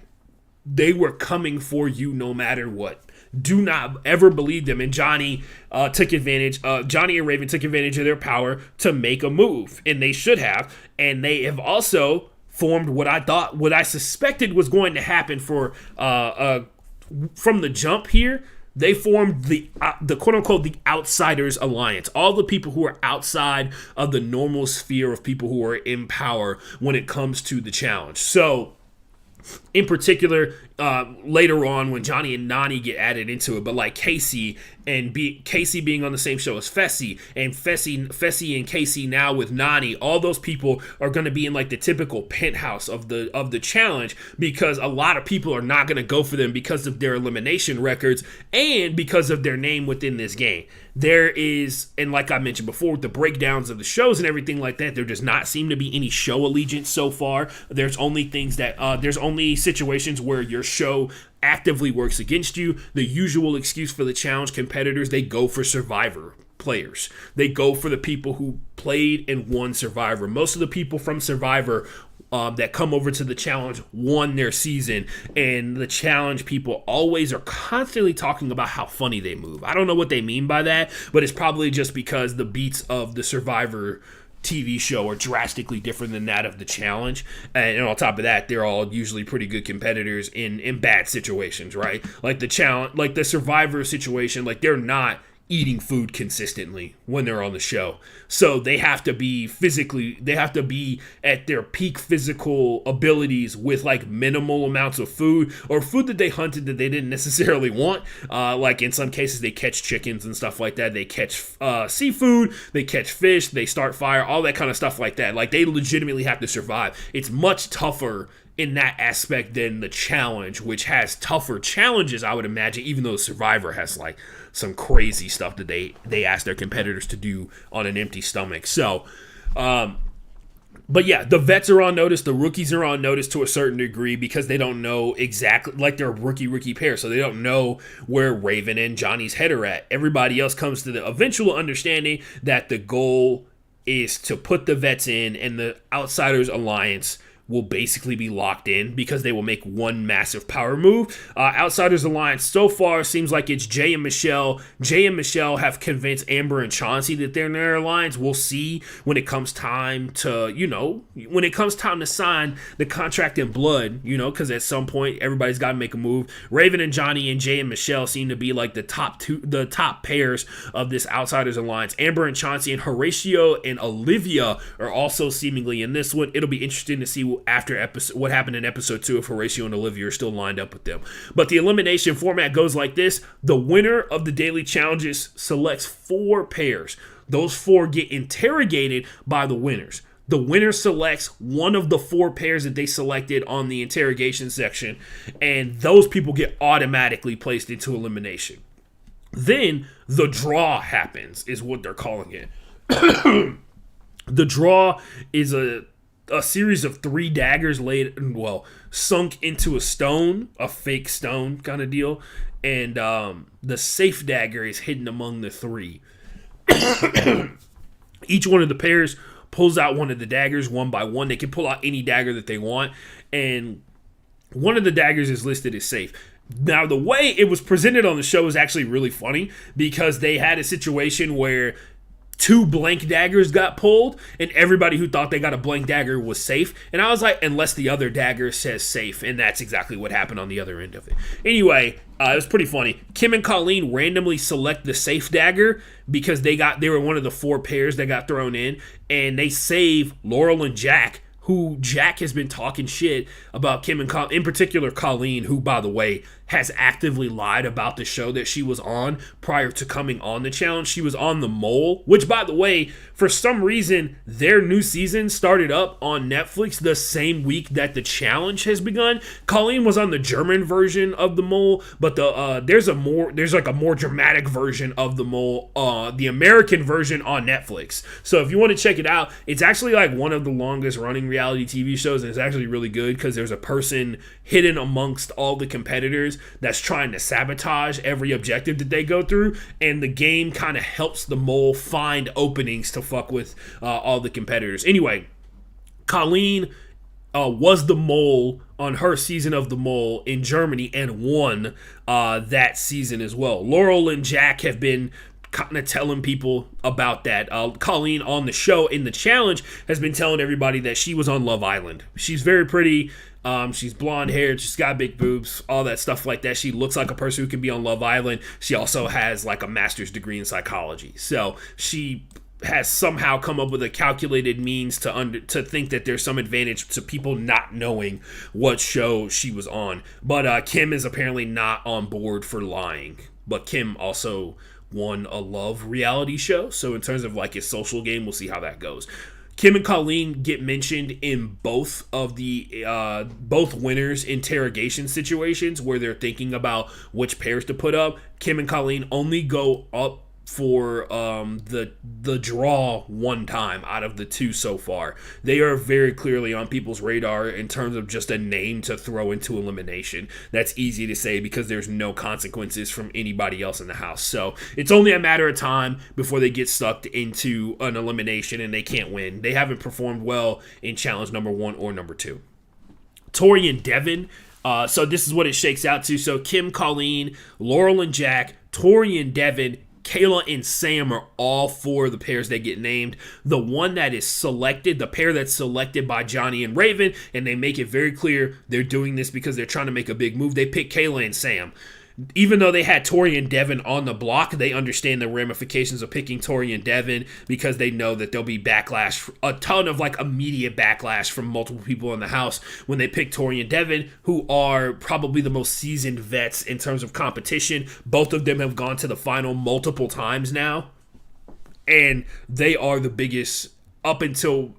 they were coming for you no matter what. Do not ever believe them. And Johnny and Raven took advantage of their power to make a move, and they should have. And they have also formed what I suspected was going to happen from the jump here. They formed the quote-unquote the Outsiders Alliance. All the people who are outside of the normal sphere of people who are in power when it comes to the challenge. So, in particular, later on when Johnny and Nani get added into it, but like Casey being on the same show as Fessy, and Fessy and Casey now with Nani, all those people are going to be in like the typical penthouse of the challenge, because a lot of people are not going to go for them because of their elimination records and because of their name within this game. There is, and like I mentioned before, the breakdowns of the shows and everything like that, there does not seem to be any show allegiance so far. There's only situations where your show actively works against you. The usual excuse for the challenge competitors, they go for Survivor players. They go for the people who played and won Survivor. Most of the people from Survivor that come over to the challenge won their season, and the challenge people always are constantly talking about how funny they move. I don't know what they mean by that, but it's probably just because the beats of the Survivor TV show are drastically different than that of the challenge. And on top of that, they're all usually pretty good competitors in bad situations, right? Like the challenge, like the Survivor situation, like they're not eating food consistently when they're on the show. So they have to be at their peak physical abilities with like minimal amounts of food or food that they hunted that they didn't necessarily want. Like in some cases they catch chickens and stuff like that. They catch seafood, they catch fish, they start fire, all that kind of stuff like that. Like they legitimately have to survive. It's much tougher in that aspect than the challenge, which has tougher challenges, I would imagine, even though the Survivor has like some crazy stuff that they ask their competitors to do on an empty stomach. So, but yeah, the vets are on notice. The rookies are on notice to a certain degree because they don't know exactly, like they're a rookie pair, so they don't know where Raven and Johnny's head are at. Everybody else comes to the eventual understanding that the goal is to put the vets in, and the Outsiders Alliance will basically be locked in because they will make one massive power move. Outsiders Alliance so far seems like it's Jay and Michelle. Jay and Michelle have convinced Amber and Chauncey that they're in their alliance. We'll see when it comes time to, sign the contract in blood, because at some point everybody's got to make a move. Raven and Johnny and Jay and Michelle seem to be like the top pairs of this Outsiders Alliance. Amber and Chauncey and Horatio and Olivia are also seemingly in this one. It'll be interesting to see what happened in episode 2 if Horatio and Olivia are still lined up with them. But the elimination format goes like this. The winner of the daily challenges selects 4 pairs. Those 4 get interrogated by the winners. The winner selects one of the 4 pairs that they selected on the interrogation section, and those people get automatically placed into elimination. Then the draw happens, is what they're calling it. The draw is a series of 3 daggers sunk into a stone, a fake stone kind of deal, and the safe dagger is hidden among the 3. Each one of the pairs pulls out one of the daggers one by one. They can pull out any dagger that they want, and one of the daggers is listed as safe. Now, the way it was presented on the show is actually really funny because they had a situation where 2 blank daggers got pulled, and everybody who thought they got a blank dagger was safe. And I was like, unless the other dagger says safe, and that's exactly what happened on the other end of it. Anyway, it was pretty funny. Kim and Colleen randomly select the safe dagger because they were one of the 4 pairs that got thrown in, and they save Laurel and Jack, who Jack has been talking shit about Kim and in particular Colleen, who, by the way, has actively lied about the show that she was on prior to coming on the challenge. She was on The Mole, which, by the way, for some reason, their new season started up on Netflix the same week that the challenge has begun. Colleen was on the German version of The Mole, but there's a more dramatic version of The Mole, the American version on Netflix. So if you want to check it out, it's actually like one of the longest running reality TV shows, and it's actually really good because there's a person hidden amongst all the competitors that's trying to sabotage every objective that they go through, and the game kind of helps the mole find openings to fuck with all the competitors. Anyway, Colleen was the mole on her season of The Mole in Germany and won that season as well. Laurel and Jack have been kind of telling people about that. Colleen on the show in the challenge has been telling everybody that she was on Love Island. She's very pretty. She's blonde haired. She's got big boobs, all that stuff like that. She looks like a person who can be on Love Island. She also has like a master's degree in psychology. So she has somehow come up with a calculated means to think that there's some advantage to people not knowing what show she was on. But Kim is apparently not on board for lying. But Kim also won a love reality show. So in terms of like his social game, we'll see how that goes. Kim and Colleen get mentioned in both of the both winners' interrogation situations where they're thinking about which pairs to put up. Kim and Colleen only go up for the draw one time out of the 2 so far. They are very clearly on people's radar in terms of just a name to throw into elimination. That's easy to say because there's no consequences from anybody else in the house. So it's only a matter of time before they get sucked into an elimination and they can't win. They haven't performed well in challenge number 1 or number 2. Tori and Devin. So this is what it shakes out to. So Kim, Colleen, Laurel and Jack, Tori and Devin, Kayla and Sam are all four of the pairs that get named. The one that is selected, the pair that's selected by Johnny and Raven, and they make it very clear they're doing this because they're trying to make a big move. They pick Kayla and Sam. Even though they had Tori and Devin on the block, they understand the ramifications of picking Tori and Devin because they know that there'll be backlash, a ton of like immediate backlash from multiple people in the house when they pick Tori and Devin, who are probably the most seasoned vets in terms of competition. Both of them have gone to the final multiple times now, and they are the biggest. Up until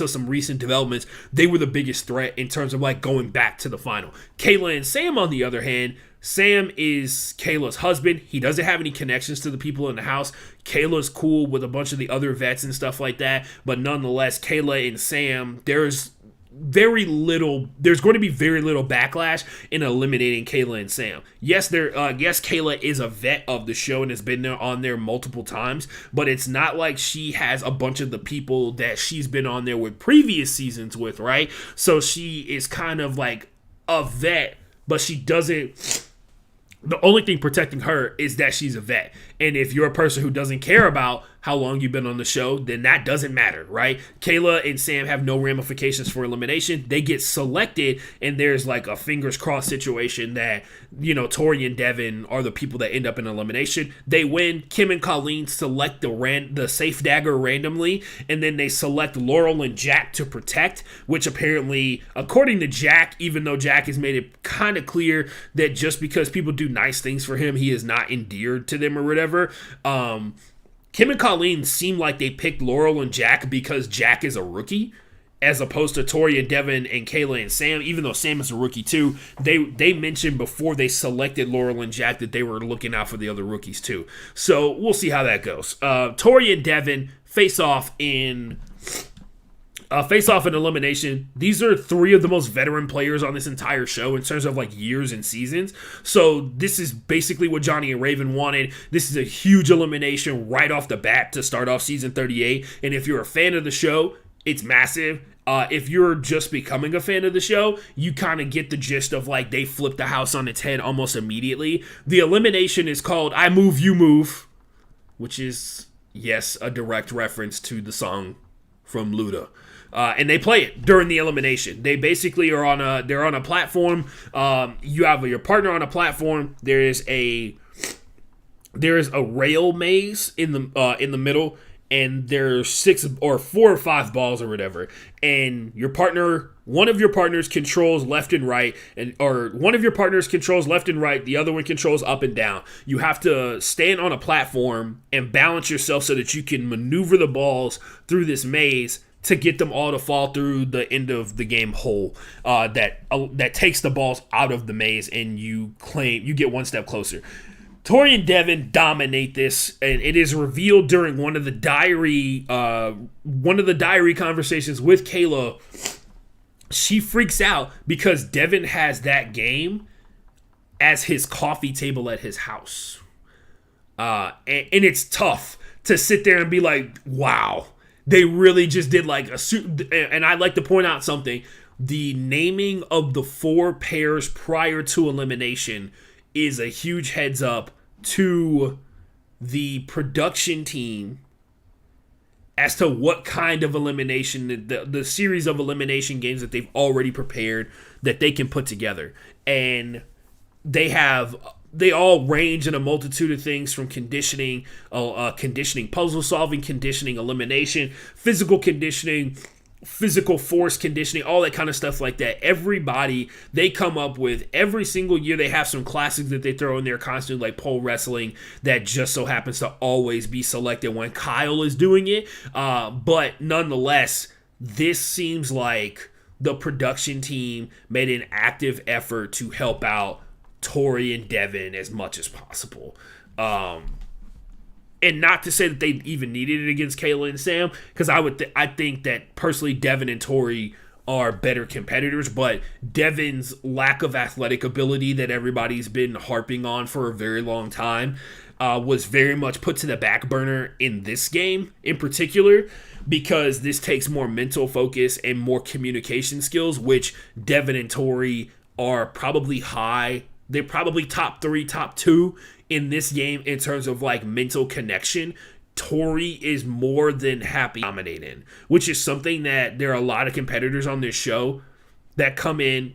some recent developments, they were the biggest threat in terms of like going back to the final. Kayla and Sam, on the other hand, Sam is Kayla's husband. He doesn't have any connections to the people in the house. Kayla's cool with a bunch of the other vets and stuff like that, but nonetheless, Kayla and Sam, there's going to be very little backlash in eliminating Kayla and Sam. Yes, Kayla is a vet of the show and has been on there multiple times, but it's not like she has a bunch of the people that she's been on there with previous seasons with, right? So she is kind of like a vet, but she doesn't. The only thing protecting her is that she's a vet. And if you're a person who doesn't care about how long you've been on the show, then that doesn't matter, right? Kayla and Sam have no ramifications for elimination. They get selected, and there's like a fingers crossed situation that, Tori and Devin are the people that end up in elimination. They win. Kim and Colleen select the safe dagger randomly, and then they select Laurel and Jack to protect, which apparently, according to Jack, even though Jack has made it kind of clear that just because people do nice things for him, he is not endeared to them or whatever. Kim and Colleen seem like they picked Laurel and Jack because Jack is a rookie, as opposed to Tori and Devin and Kayla and Sam, even though Sam is a rookie too. They mentioned before they selected Laurel and Jack that they were looking out for the other rookies too. So we'll see how that goes. Tori and Devin face off in elimination. These are three of the most veteran players on this entire show in terms of like years and seasons. So this is basically what Johnny and Raven wanted. This is a huge elimination right off the bat to start off season 38. And if you're a fan of the show, it's massive. If you're just becoming a fan of the show, you kind of get the gist of like they flip the house on its head almost immediately. The elimination is called I Move, You Move, which is, yes, a direct reference to the song from Luda. And they play it during the elimination. They basically are on a platform. You have your partner on a platform. There is a rail maze in the middle, and there's 4 or 5 balls or whatever. And one of your partners controls left and right, one of your partners controls left and right, the other one controls up and down. You have to stand on a platform and balance yourself so that you can maneuver the balls through this maze to get them all to fall through the end of the game hole that takes the balls out of the maze, and you get one step closer. Tori and Devin dominate this, and it is revealed during one of the diary conversations with Kayla. She freaks out because Devin has that game as his coffee table at his house, and it's tough to sit there and be like, wow. They really just did like a suit. And I'd like to point out something. The naming of the 4 pairs prior to elimination is a huge heads up to the production team as to what kind of elimination, the series of elimination games that they've already prepared that they can put together. And they all range in a multitude of things, from conditioning, puzzle solving, conditioning, elimination, physical conditioning, physical force conditioning, all that kind of stuff like that. Everybody, they come up with, every single year they have some classics that they throw in there constantly, like pole wrestling, that just so happens to always be selected when Kyle is doing it. But nonetheless, this seems like the production team made an active effort to help out Tori and Devin as much as possible. And not to say that they even needed it against Kayla and Sam, because I think that personally Devin and Tori are better competitors, but Devin's lack of athletic ability that everybody's been harping on for a very long time was very much put to the back burner in this game in particular, because this takes more mental focus and more communication skills, which Devin and Tori are probably high. They're probably top 3, top 2 in this game in terms of like mental connection, Tori is more than happy to dominate in, which is something that there are a lot of competitors on this show that come in,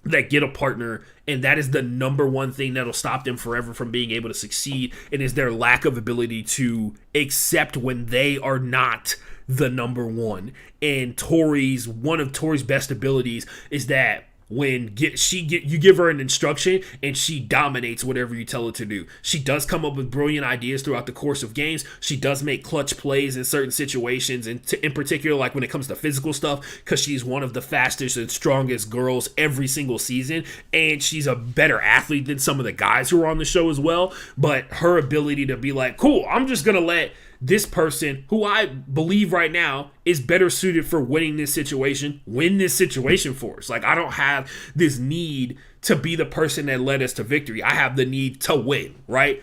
that get a partner, and that is the number one thing that'll stop them forever from being able to succeed, and is their lack of ability to accept when they are not the number one. And one of Tori's best abilities is that when you give her an instruction and she dominates whatever you tell her to do. She does come up with brilliant ideas throughout the course of games. She does make clutch plays in certain situations, and in particular, like when it comes to physical stuff, because she's one of the fastest and strongest girls every single season, and she's a better athlete than some of the guys who are on the show as well. But her ability to be like, cool, I'm just gonna let this person, who I believe right now is better suited for winning this situation, win this situation for us. Like, I don't have this need to be the person that led us to victory. I have the need to win, right?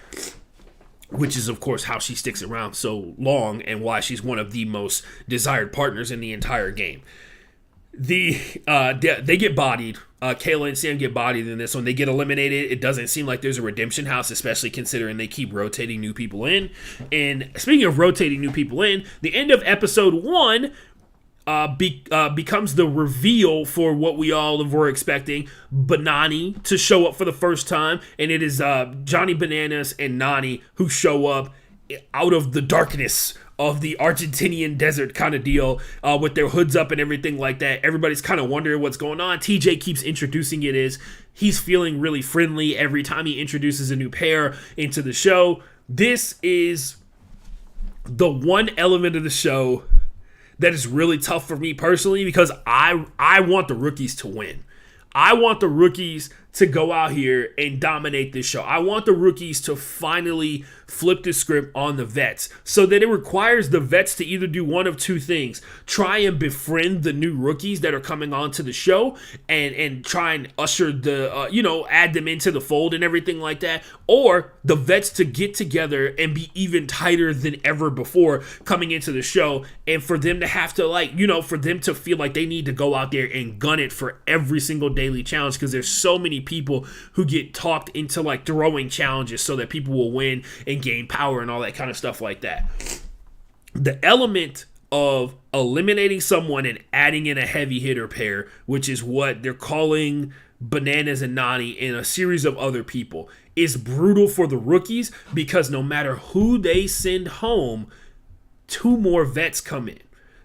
Which is, of course, how she sticks around so long and why she's one of the most desired partners in the entire game. They get bodied. Kayla and Sam get bodied in this one. They get eliminated. It doesn't seem like there's a redemption house, especially considering they keep rotating new people in. And speaking of rotating new people in, the end of episode 1 becomes the reveal for what we all were expecting, Banani to show up for the first time. And it is Johnny Bananas and Nani who show up out of the darkness of the Argentinian desert kind of deal, with their hoods up and everything like that. Everybody's kind of wondering what's going on. TJ keeps introducing it as he's feeling really friendly every time he introduces a new pair into the show. This is the one element of the show that is really tough for me personally, because I want the rookies to win. I want the rookies to go out here and dominate this show. I want the rookies to finally flip the script on the vets, so that it requires the vets to either do one of two things: try and befriend the new rookies that are coming onto the show and try and usher add them into the fold and everything like that, or the vets to get together and be even tighter than ever before coming into the show, and for them to have to for them to feel like they need to go out there and gun it for every single daily challenge, because there's so many people who get talked into like throwing challenges so that people will win and gain power and all that kind of stuff like that. The element of eliminating someone and adding in a heavy hitter pair, which is what they're calling Bananas and Nani and a series of other people, is brutal for the rookies, because no matter who they send home, 2 more vets come in.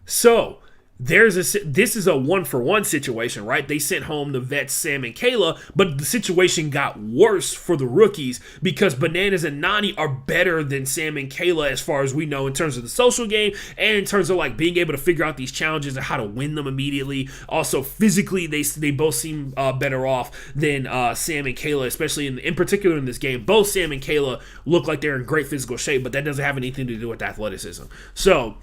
So this is a 1-for-1 situation, right? They sent home the vets Sam and Kayla, but the situation got worse for the rookies because Bananas and Nani are better than Sam and Kayla as far as we know in terms of the social game and in terms of like being able to figure out these challenges and how to win them immediately. Also, physically, they both seem better off than Sam and Kayla, especially in particular in this game. Both Sam and Kayla look like they're in great physical shape, but that doesn't have anything to do with athleticism. So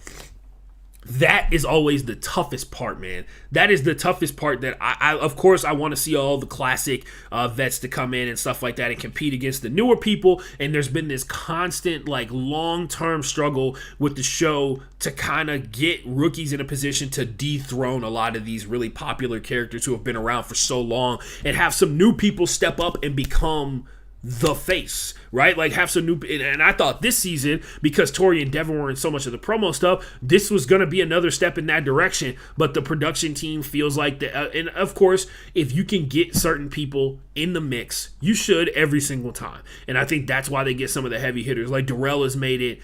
that is always the toughest part, man. That is the toughest part that I of course, I want to see all the classic vets to come in and stuff like that and compete against the newer people. And there's been this constant, like, long-term struggle with the show to kind of get rookies in a position to dethrone a lot of these really popular characters who have been around for so long and have some new people step up and become the face, right? Like, have some new, and I thought this season, because Tori and Devin were in so much of the promo stuff, this was going to be another step in that direction, but the production team feels like and of course, if you can get certain people in the mix, you should every single time, and I think that's why they get some of the heavy hitters, like Darrell has made it.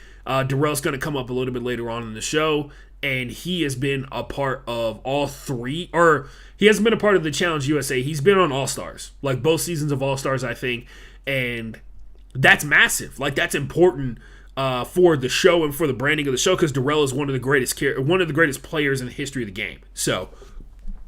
Darrell's going to come up a little bit later on in the show, and he has been a part of all 3, or he hasn't been a part of the Challenge USA, he's been on All-Stars, like both seasons of All-Stars, I think. And that's massive. Like, that's important for the show and for the branding of the show, because Darrell is one of the greatest players in the history of the game. So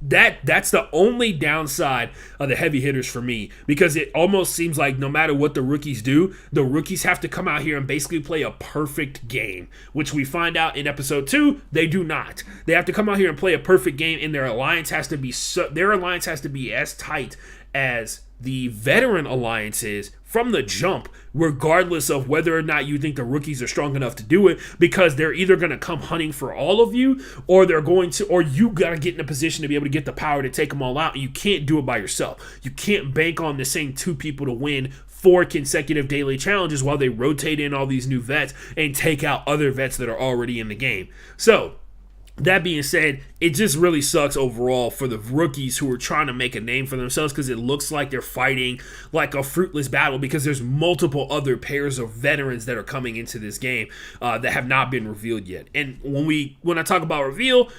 that's the only downside of the heavy hitters for me, because it almost seems like no matter what the rookies do, the rookies have to come out here and basically play a perfect game, which we find out in episode 2 they do not. They have to come out here and play a perfect game, and their alliance has to be as tight as the veteran alliances from the jump, regardless of whether or not you think the rookies are strong enough to do it, because they're either going to come hunting for all of you, or you got to get in a position to be able to get the power to take them all out, and you can't do it by yourself. You can't bank on the same 2 people to win 4 consecutive daily challenges while they rotate in all these new vets and take out other vets that are already in the game. So, that being said, it just really sucks overall for the rookies who are trying to make a name for themselves, because it looks like they're fighting like a fruitless battle, because there's multiple other pairs of veterans that are coming into this game that have not been revealed yet. And when I talk about reveal,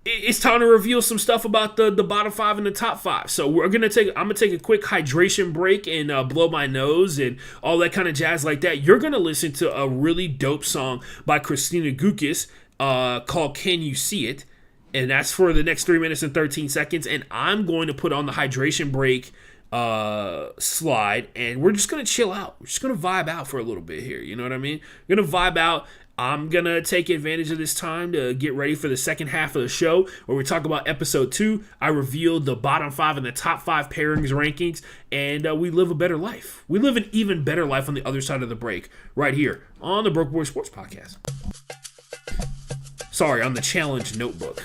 it's time to reveal some stuff about the bottom 5 and the top 5. So I'm gonna take a quick hydration break and blow my nose and all that kind of jazz like that. You're gonna listen to a really dope song by Christina Gukis called Can You See It? And that's for the next 3 minutes and 13 seconds. And I'm going to put on the hydration break slide, and we're just going to chill out. We're just going to vibe out for a little bit here. You know what I mean? We're going to vibe out. I'm going to take advantage of this time to get ready for the second half of the show, where we talk about episode 2. I revealed the bottom 5 and the top 5 pairings rankings, and we live a better life. We live an even better life on the other side of the break, right here on the Broke Boy Sports Podcast. Sorry, on the Challenge Notebook.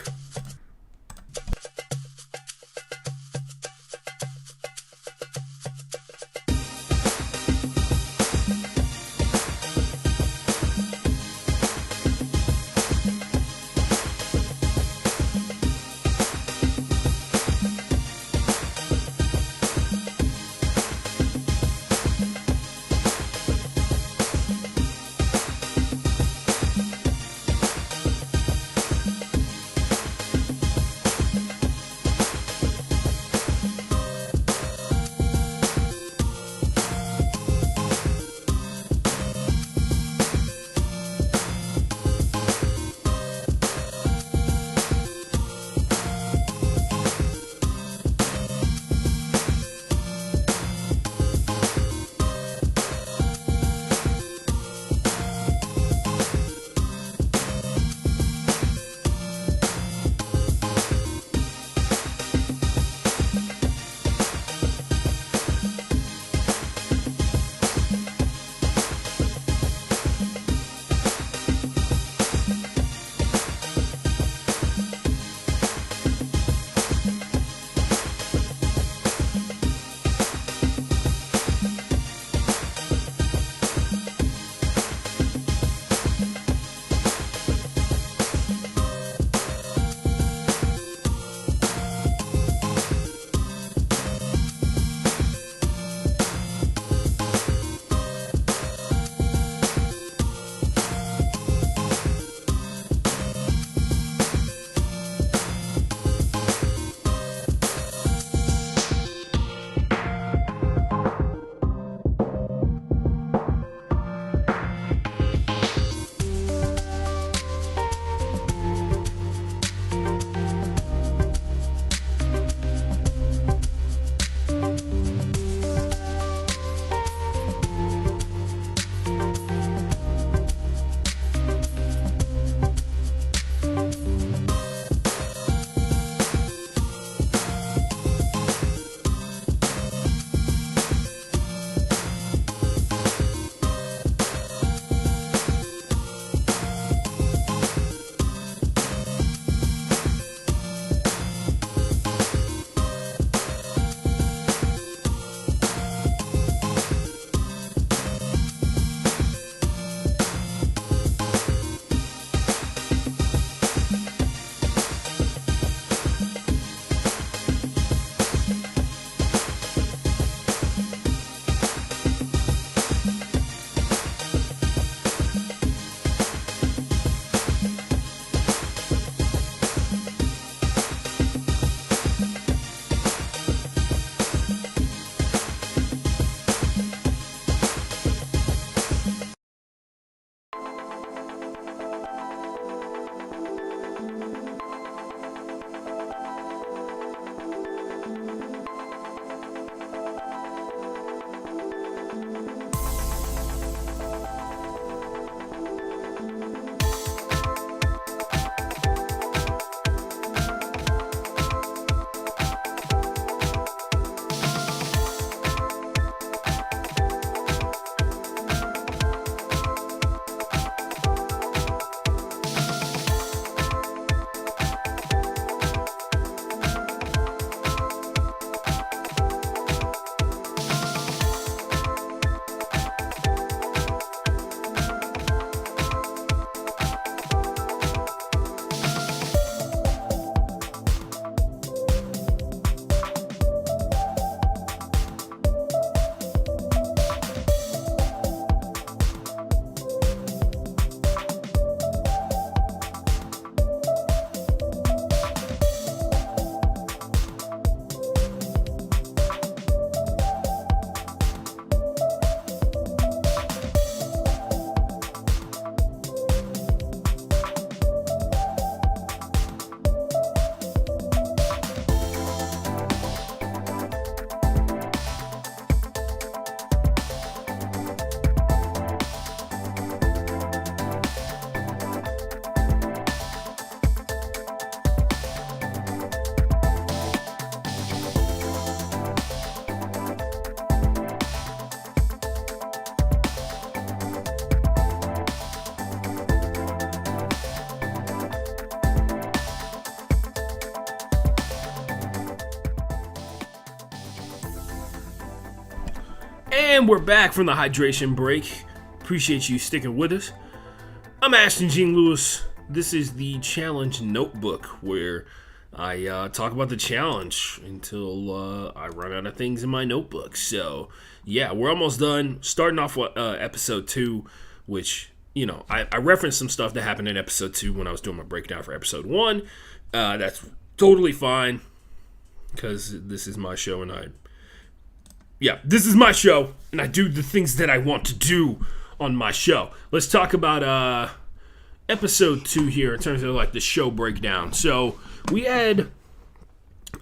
And we're back from the hydration break. Appreciate you sticking with us. I'm Ashton Jean Lewis. This is the challenge notebook where I talk about the challenge until I run out of things in my notebook. So, yeah, we're almost done. Starting off with episode 2, which, you know, I referenced some stuff that happened in episode 2 when I was doing my breakdown for episode 1. That's totally fine because this is my show and this is my show, and I do the things that I want to do on my show. Let's talk about episode 2 here in terms of like the show breakdown. So we had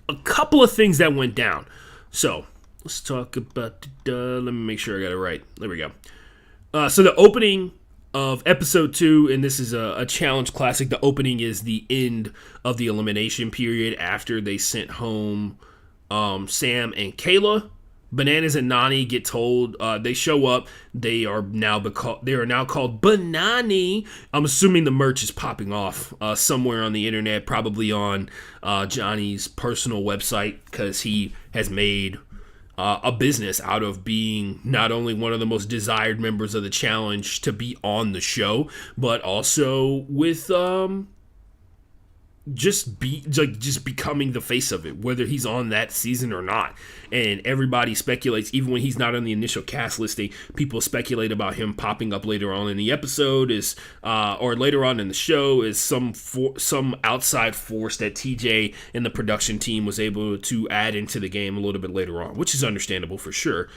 a couple of things that went down. So let's talk about. Let me make sure I got it right. There we go. So the opening of episode 2, and this is a challenge classic. The opening is the end of the elimination period after they sent home Sam and Kayla. Bananas and Nani get told, they show up, they are now called Banani. I'm assuming the merch is popping off somewhere on the internet, probably on Johnny's personal website, because he has made a business out of being not only one of the most desired members of the challenge to be on the show, but also with just becoming the face of it, whether he's on that season or not. And everybody speculates, even when he's not on the initial cast listing, people speculate about him popping up later on in the episode or later on in the show is some outside force that TJ and the production team was able to add into the game a little bit later on, which is understandable for sure.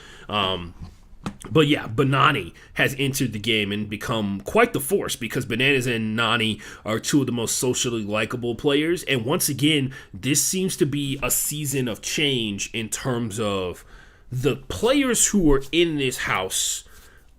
But yeah, Banani has entered the game and become quite the force because Bananas and Nani are two of the most socially likable players. And once again, this seems to be a season of change in terms of the players who are in this house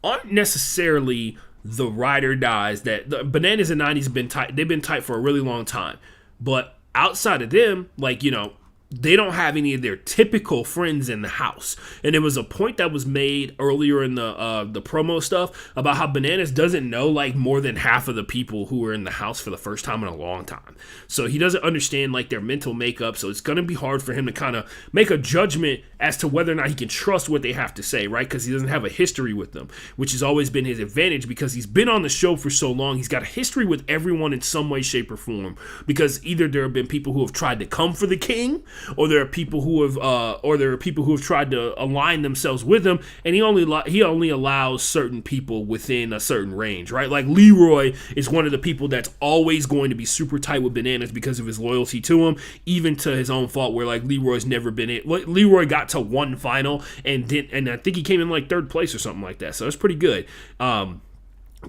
aren't necessarily the ride or dies that the Bananas and Nani's been tight. They've been tight for a really long time. But outside of them, like, you know, they don't have any of their typical friends in the house. And there was a point that was made earlier in the promo stuff about how Bananas doesn't know like more than half of the people who are in the house for the first time in a long time. So he doesn't understand like their mental makeup. So it's going to be hard for him to kind of make a judgment as to whether or not he can trust what they have to say, right? Because he doesn't have a history with them, which has always been his advantage because he's been on the show for so long. He's got a history with everyone in some way, shape, or form because either there have been people who have tried to come for the king, or there are people who have tried to align themselves with him, and he only allows certain people within a certain range, right? Like Leroy is one of the people that's always going to be super tight with Bananas because of his loyalty to him, even to his own fault. Where like Leroy's never been in. Leroy got to one final and I think he came in like 3rd place or something like that. So that's pretty good.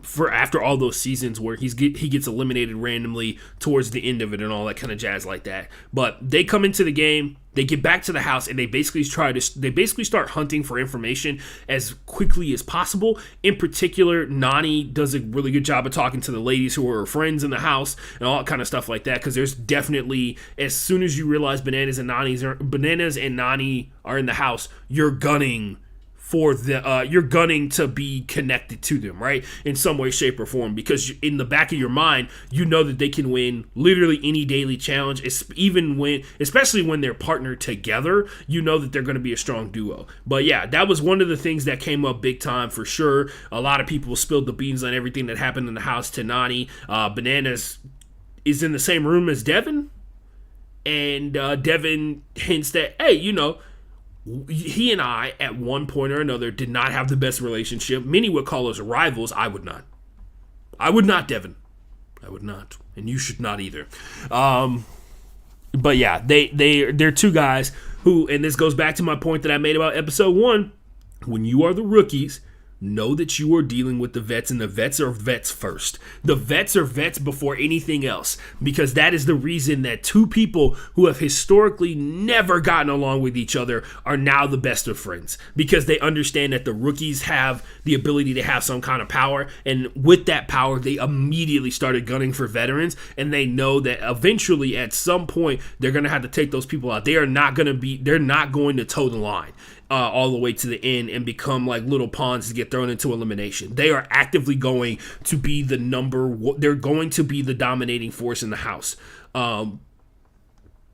For after all those seasons where he gets eliminated randomly towards the end of it and all that kind of jazz like that. But they come into the game, they get back to the house, and they basically start hunting for information as quickly as possible. In particular, Nani does a really good job of talking to the ladies who are her friends in the house and all that kind of stuff like that. Because there's definitely, as soon as you realize Bananas and Nani are in the house, you're gunning to be connected to them, right? In some way, shape, or form, because in the back of your mind, you know that they can win literally any daily challenge, especially when they're partnered together, you know that they're going to be a strong duo. But yeah, that was one of the things that came up big time for sure. A lot of people spilled the beans on everything that happened in the house to Nani. Bananas is in the same room as Devin, and Devin hints that, hey, you know, he and I, at one point or another, did not have the best relationship. Many would call us rivals. I would not. I would not, Devin. I would not. And you should not either. But yeah, they're two guys who, and this goes back to my point that I made about episode 1, when you are the rookies, know that you are dealing with the vets, and the vets are vets first. The vets are vets before anything else, because that is the reason that two people who have historically never gotten along with each other are now the best of friends, because they understand that the rookies have the ability to have some kind of power, and with that power, they immediately started gunning for veterans, and they know that eventually, at some point, they're going to have to take those people out. They're not going to toe the line all the way to the end and become like little pawns to get thrown into elimination. They are actively going to be they're going to be the dominating force in the house.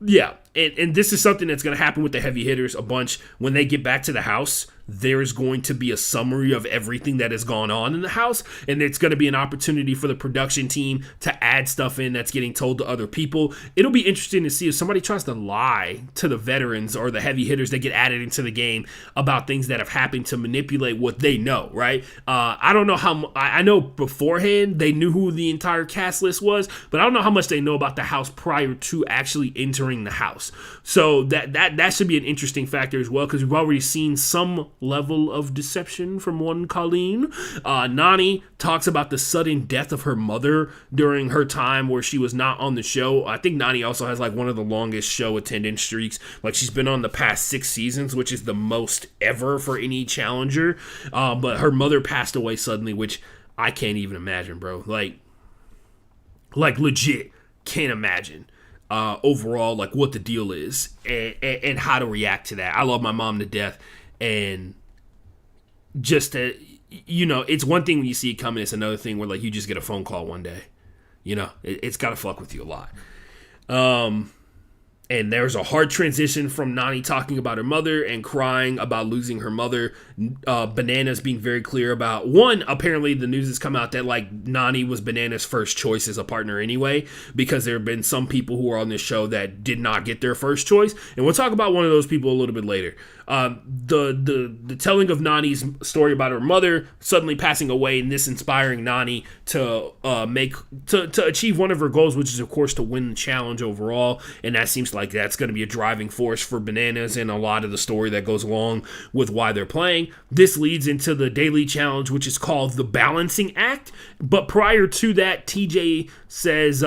Yeah, and this is something that's going to happen with the heavy hitters a bunch. When they get back to the house, there's going to be a summary of everything that has gone on in the house, and it's going to be an opportunity for the production team to add stuff in that's getting told to other people. It'll be interesting to see if somebody tries to lie to the veterans or the heavy hitters that get added into the game about things that have happened to manipulate what they know, right? I don't know how, I know beforehand they knew who the entire cast list was, but I don't know how much they know about the house prior to actually entering the house. So that should be an interesting factor as well, because we've already seen some level of deception from one Colleen. Nani talks about the sudden death of her mother during her time where she was not on the show. I think Nani also has like one of the longest show attendance streaks. Like, she's been on the past 6 seasons, which is the most ever for any challenger. But her mother passed away suddenly, which I can't even imagine, bro. Like legit can't imagine. Overall, like, what the deal is and how to react to that. I love my mom to death, and just to, it's one thing when you see it coming, it's another thing where, like, you just get a phone call one day. It's got to fuck with you a lot. And there's a hard transition from Nani talking about her mother and crying about losing her mother. Bananas being very clear about, one, apparently the news has come out that, like, Nani was Bananas' first choice as a partner anyway, because there have been some people who are on this show that did not get their first choice. And we'll talk about one of those people a little bit later. The telling of Nani's story about her mother suddenly passing away, and this inspiring Nani to achieve one of her goals, which is, of course, to win the challenge overall. And that seems like that's going to be a driving force for Bananas and a lot of the story that goes along with why they're playing. This leads into the daily challenge, which is called the Balancing Act. But prior to that, TJ says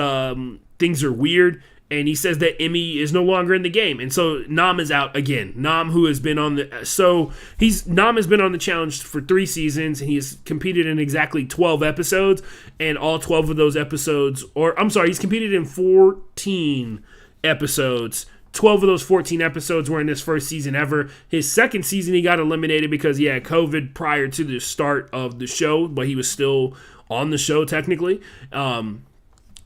things are weird. And he says that Emmy is no longer in the game. And so Nam is out again. Nam, who has been on Nam has been on the challenge for 3 seasons. And he has competed in exactly 12 episodes. And all 12 of those episodes, he's competed in 14 episodes. 12 of those 14 episodes were in his first season ever. His second season, he got eliminated because he had COVID prior to the start of the show, but he was still on the show technically.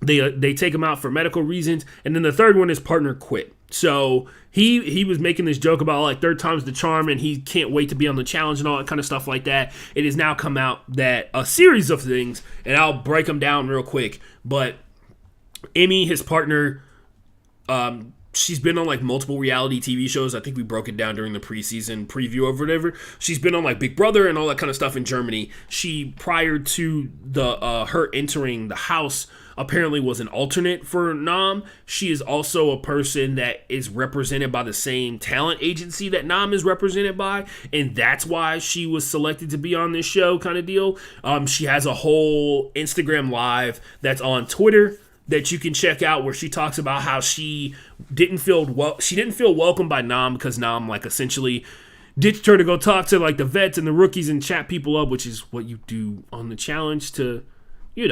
They take him out for medical reasons. And then the third one, his partner quit. So he was making this joke about, like, third time's the charm, and he can't wait to be on the challenge and all that kind of stuff like that. It has now come out that a series of things, and I'll break them down real quick. But Emmy, his partner, she's been on, like, multiple reality TV shows. I think we broke it down during the preseason preview or whatever. She's been on, like, Big Brother and all that kind of stuff in Germany. She, prior to her entering the house, apparently was an alternate for Nam. She is also a person that is represented by the same talent agency that Nam is represented by, and that's why she was selected to be on this show kind of deal. She has a whole Instagram live that's on Twitter that you can check out, where she talks about how she didn't feel welcome by Nam because Nam, like, essentially ditched her to go talk to, like, the vets and the rookies and chat people up, which is what you do on the challenge to be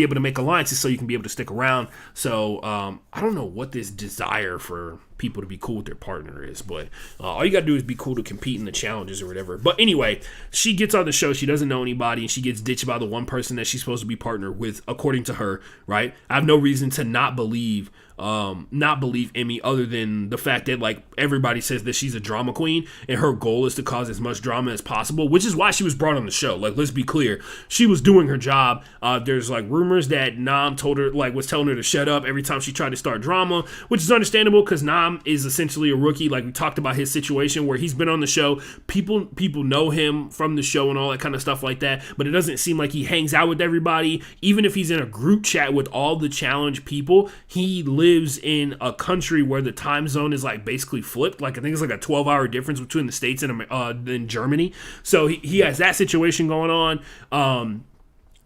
able to make alliances so you can be able to stick around. So I don't know what this desire for people to be cool with their partner is, but all you gotta do is be cool to compete in the challenges or whatever. But anyway, she gets on the show, she doesn't know anybody, and she gets ditched by the one person that she's supposed to be partnered with, according to her, right? I have no reason to not believe Emmy, other than the fact that, like, everybody says that she's a drama queen and her goal is to cause as much drama as possible, which is why she was brought on the show. Like, let's be clear, she was doing her job. There's, like, rumors that Nam told her, like, was telling her to shut up every time she tried to start drama, which is understandable because Nam is essentially a rookie. Like, we talked about his situation where he's been on the show, people know him from the show and all that kind of stuff like that, but it doesn't seem like he hangs out with everybody. Even if he's in a group chat with all the challenge people, he lives in a country where the time zone is, like, basically flipped. Like, I think it's like a 12-hour difference between the States and Germany. So he has that situation going on.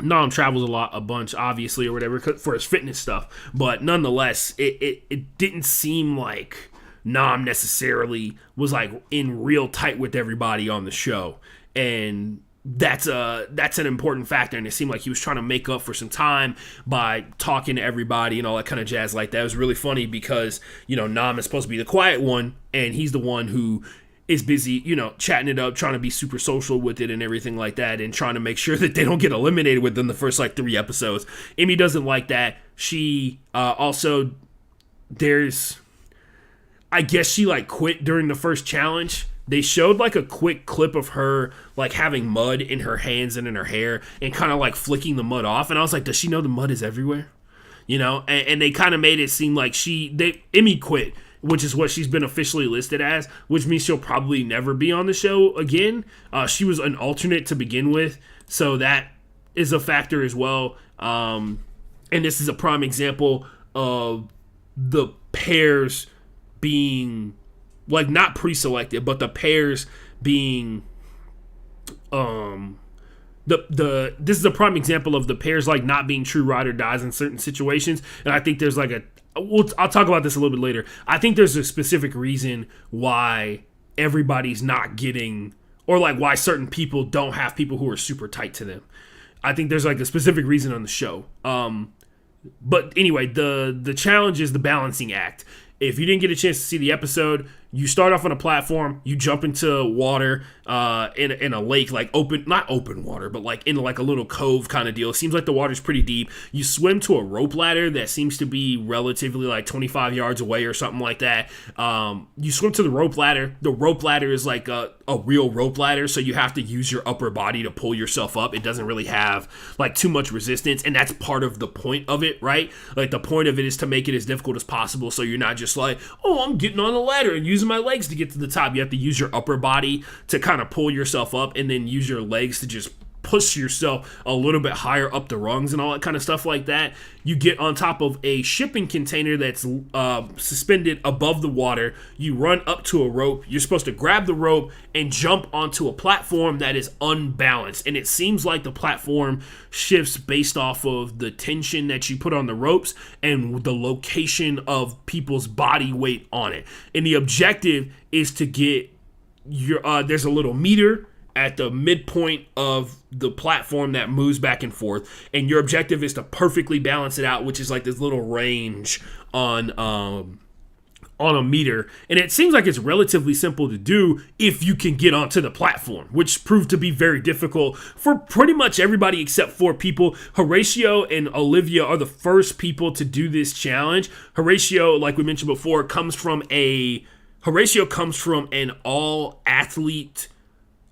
Nam travels a bunch, obviously, or whatever, for his fitness stuff. But nonetheless, it didn't seem like Nam necessarily was, like, in real tight with everybody on the show. And that's an important factor, and it seemed like he was trying to make up for some time by talking to everybody and all that kind of jazz like that. It was really funny because, Nam is supposed to be the quiet one, and he's the one who is busy, chatting it up, trying to be super social with it and everything like that, and trying to make sure that they don't get eliminated within the first, like, 3 episodes. Emmy doesn't like that. She also there's, I guess she like quit during the first challenge. They showed like a quick clip of her like having mud in her hands and in her hair and kind of like flicking the mud off. And I was like, does she know the mud is everywhere? You know, and they kind of made it seem like Emmy quit, which is what she's been officially listed as, which means she'll probably never be on the show again. She was an alternate to begin with, so that is a factor as well. And this is a prime example of the pairs being, like, not pre-selected, but the pairs being, this is a prime example of the pairs, like, not being true ride or dies in certain situations. And I think there's like I'll talk about this a little bit later. I think there's a specific reason why everybody's not getting, or like why certain people don't have people who are super tight to them. I think there's like a specific reason on the show. But anyway, the challenge is the balancing act. If you didn't get a chance to see the episode, you start off on a platform, you jump into water in a lake, like not open water, but like in like a little cove kind of deal. It seems like the water's pretty deep. You swim to a rope ladder that seems to be relatively like 25 yards away or something like that. You swim to the rope ladder. The rope ladder is like a real rope ladder, so you have to use your upper body to pull yourself up. It doesn't really have like too much resistance, and that's part of the point of it, right? Like the point of it is to make it as difficult as possible, so you're not just like, oh, I'm getting on a ladder and using my legs to get to the top. You have to use your upper body to kind of pull yourself up, and then use your legs to just push yourself a little bit higher up the rungs and all that kind of stuff like that. You get on top of a shipping container that's suspended above the water. You run up to a rope. You're supposed to grab the rope and jump onto a platform that is unbalanced. And it seems like the platform shifts based off of the tension that you put on the ropes and the location of people's body weight on it. And the objective is to get there's a little meter at the midpoint of the platform that moves back and forth, and your objective is to perfectly balance it out, which is like this little range on a meter. And it seems like it's relatively simple to do if you can get onto the platform, which proved to be very difficult for pretty much everybody except 4 people. Horatio and Olivia are the first people to do this challenge. Horatio, like we mentioned before, comes from an all-athlete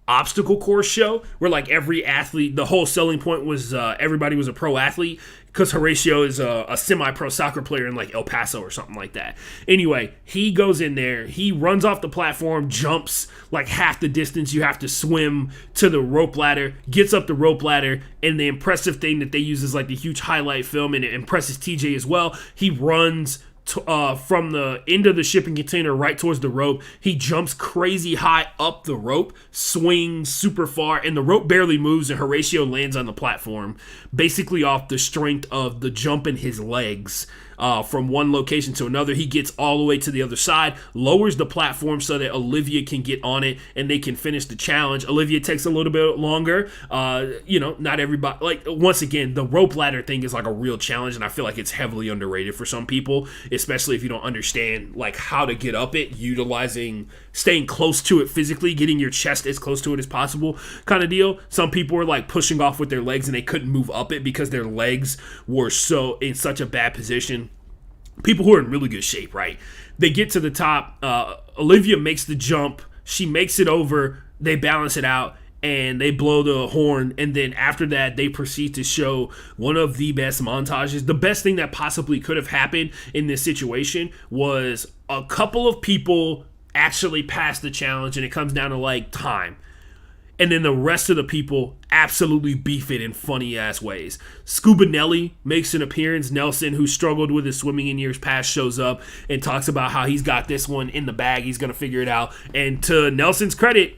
obstacle course show where like every athlete, the whole selling point was everybody was a pro athlete, because Horatio is a semi-pro soccer player in like El Paso or something like that. Anyway, he goes in there, he runs off the platform, jumps like half the distance you have to swim to the rope ladder, gets up the rope ladder, and the impressive thing that they use is like the huge highlight film, and it impresses TJ as well. He runs from the end of the shipping container right towards the rope. He jumps crazy high up the rope, swings super far, and the rope barely moves, and Horatio lands on the platform, basically off the strength of the jump in his legs. From one location to another. He gets all the way to the other side, lowers the platform so that Olivia can get on it and they can finish the challenge. Olivia takes a little bit longer. Not everybody, like, once again, the rope ladder thing is like a real challenge, and I feel like it's heavily underrated for some people, especially if you don't understand like how to get up it, staying close to it physically, getting your chest as close to it as possible kind of deal. Some people were like pushing off with their legs and they couldn't move up it because their legs were in such a bad position. People who are in really good shape, right? They get to the top. Olivia makes the jump. She makes it over. They balance it out, and they blow the horn. And then after that, they proceed to show one of the best montages. The best thing that possibly could have happened in this situation was a couple of people actually pass the challenge, and it comes down to like time. And then the rest of the people absolutely beef it in funny-ass ways. Scuba Nelly makes an appearance. Nelson, who struggled with his swimming in years past, shows up and talks about how he's got this one in the bag. He's going to figure it out. And to Nelson's credit,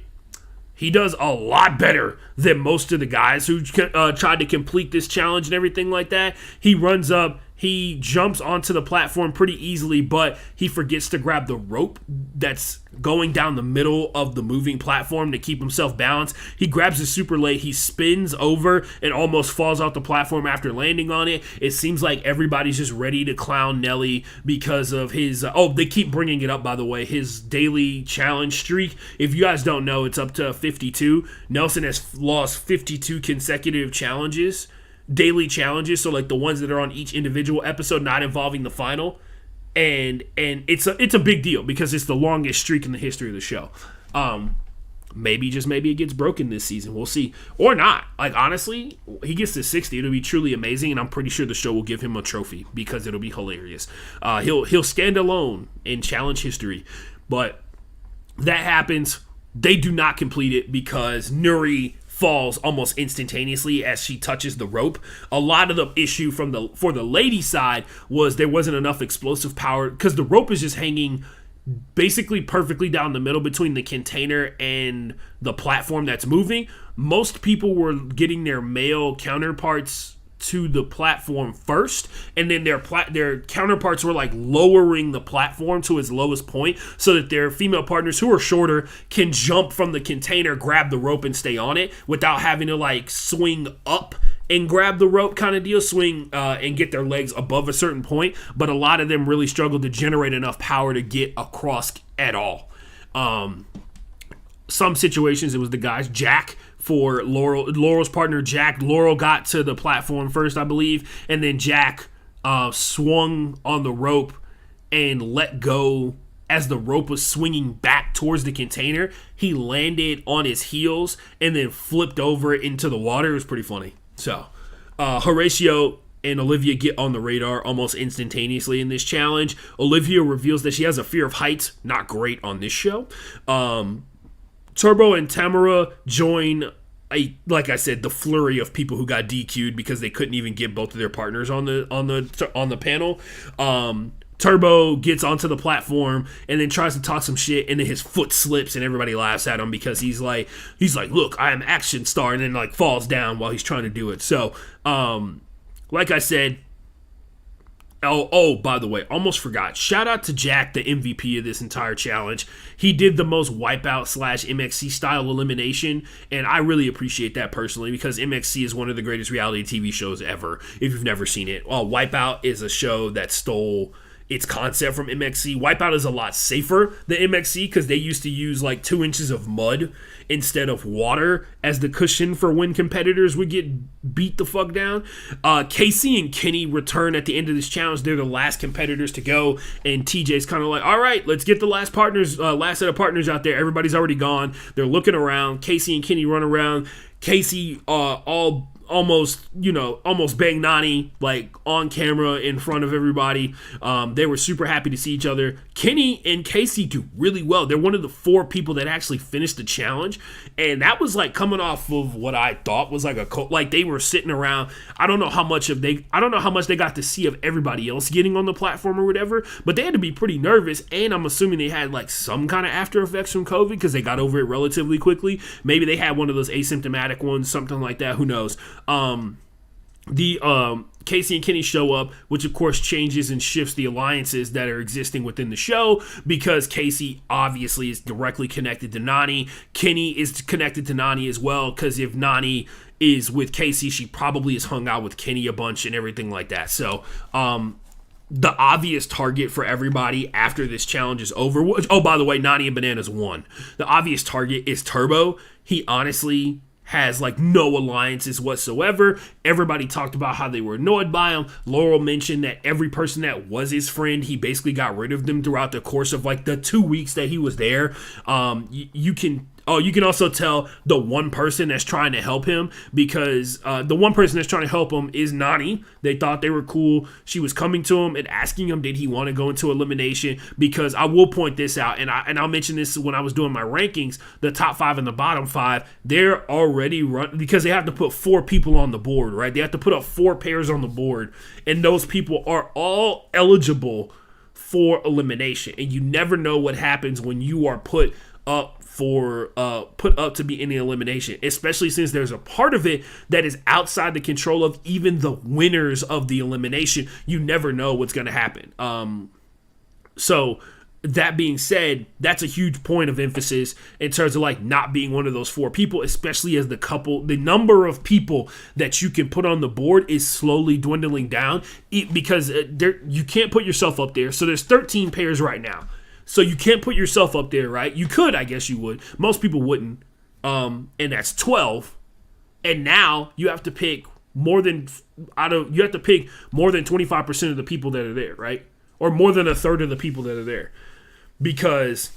he does a lot better than most of the guys who tried to complete this challenge and everything like that. He runs up. He jumps onto the platform pretty easily, but he forgets to grab the rope that's going down the middle of the moving platform to keep himself balanced. He grabs it super late. He spins over and almost falls off the platform after landing on it. It seems like everybody's just ready to clown Nelly because of his... they keep bringing it up, by the way. His daily challenge streak. If you guys don't know, it's up to 52. Nelson has lost 52 consecutive daily challenges, so like the ones that are on each individual episode, not involving the final. and it's a big deal because it's the longest streak in the history of the show. Maybe it gets broken this season. We'll see. Or not. Like, honestly, he gets to 60. It'll be truly amazing, and I'm pretty sure the show will give him a trophy because it'll be hilarious. He'll stand alone and challenge history. But that happens. They do not complete it because Nuri falls almost instantaneously as she touches the rope. A lot of the issue for the lady side was there wasn't enough explosive power because the rope is just hanging basically perfectly down the middle between the container and the platform that's moving. Most people were getting their male counterparts to the platform first, and then their counterparts were like lowering the platform to its lowest point so that their female partners who are shorter can jump from the container, grab the rope, and stay on it without having to like swing up and grab the rope kind of deal, swing and get their legs above a certain point. But a lot of them really struggled to generate enough power to get across at all. Some situations it was the guys. Jack for Laurel's partner Jack. Laurel got to the platform first, I believe, and then Jack swung on the rope and let go as the rope was swinging back towards the container. He landed on his heels and then flipped over into the water. It was pretty funny. So, Horatio and Olivia get on the radar almost instantaneously in this challenge. Olivia reveals that she has a fear of heights. Not great on this show. Turbo and Tamara join, like I said, the flurry of people who got DQ'd because they couldn't even get both of their partners on the panel. Turbo gets onto the platform and then tries to talk some shit, and then his foot slips and everybody laughs at him because he's like, look, I am action star, and then like falls down while he's trying to do it. So, like I said, by the way, almost forgot. Shout out to Jack, the MVP of this entire challenge. He did the most Wipeout / MXC style elimination, and I really appreciate that personally because MXC is one of the greatest reality TV shows ever. If you've never seen it, Wipeout is a show that stole its concept from MXC. Wipeout is a lot safer than MXC because they used to use like 2 inches of mud instead of water as the cushion for when competitors would get beat the fuck down. Casey and Kenny return at the end of this challenge. They're the last competitors to go, and TJ's kind of like, all right, let's get the last set of partners out there. Everybody's already gone. They're looking around. Casey and Kenny run around. Casey almost bang Nani like on camera in front of everybody. They were super happy to see each other. Kenny and Casey do really well. They're one of the 4 people that actually finished the challenge, and that was like coming off of what I thought was like like they were sitting around. I don't know how much they got to see of everybody else getting on the platform or whatever, but they had to be pretty nervous, and I'm assuming they had like some kind of after effects from COVID because they got over it relatively quickly. Maybe they had one of those asymptomatic ones, something like that. Who knows? Casey and Kenny show up, which of course changes and shifts the alliances that are existing within the show because Casey obviously is directly connected to Nani. Kenny is connected to Nani as well because if Nani is with Casey, she probably has hung out with Kenny a bunch and everything like that. So, the obvious target for everybody after this challenge is over. By the way, Nani and Bananas won. The obvious target is Turbo. He honestly has like no alliances whatsoever. Everybody talked about how they were annoyed by him. Laurel mentioned that every person that was his friend, he basically got rid of them throughout the course of like the 2 weeks that he was there. You can also tell the one person that's trying to help him because the one person that's trying to help him is Nani. They thought they were cool. She was coming to him and asking him, did he want to go into elimination? Because I will point this out, and I'll mention this when I was doing my rankings, the top 5 and the bottom 5, they're already run because they have to put 4 people on the board, right? They have to put up 4 pairs on the board, and those people are all eligible for elimination. And you never know what happens when you are put up to be in the elimination, especially since there's a part of it that is outside the control of even the winners of the elimination. You never know what's going to happen. So that being said, that's a huge point of emphasis in terms of like not being one of those 4 people, especially as the number of people that you can put on the board is slowly dwindling down because you can't put yourself up there. So there's 13 pairs right now. So you can't put yourself up there, right? You could, I guess you would. Most people wouldn't. And that's 12. And now you have to pick more than 25% of the people that are there, right? or more than a third of the people that are there, because.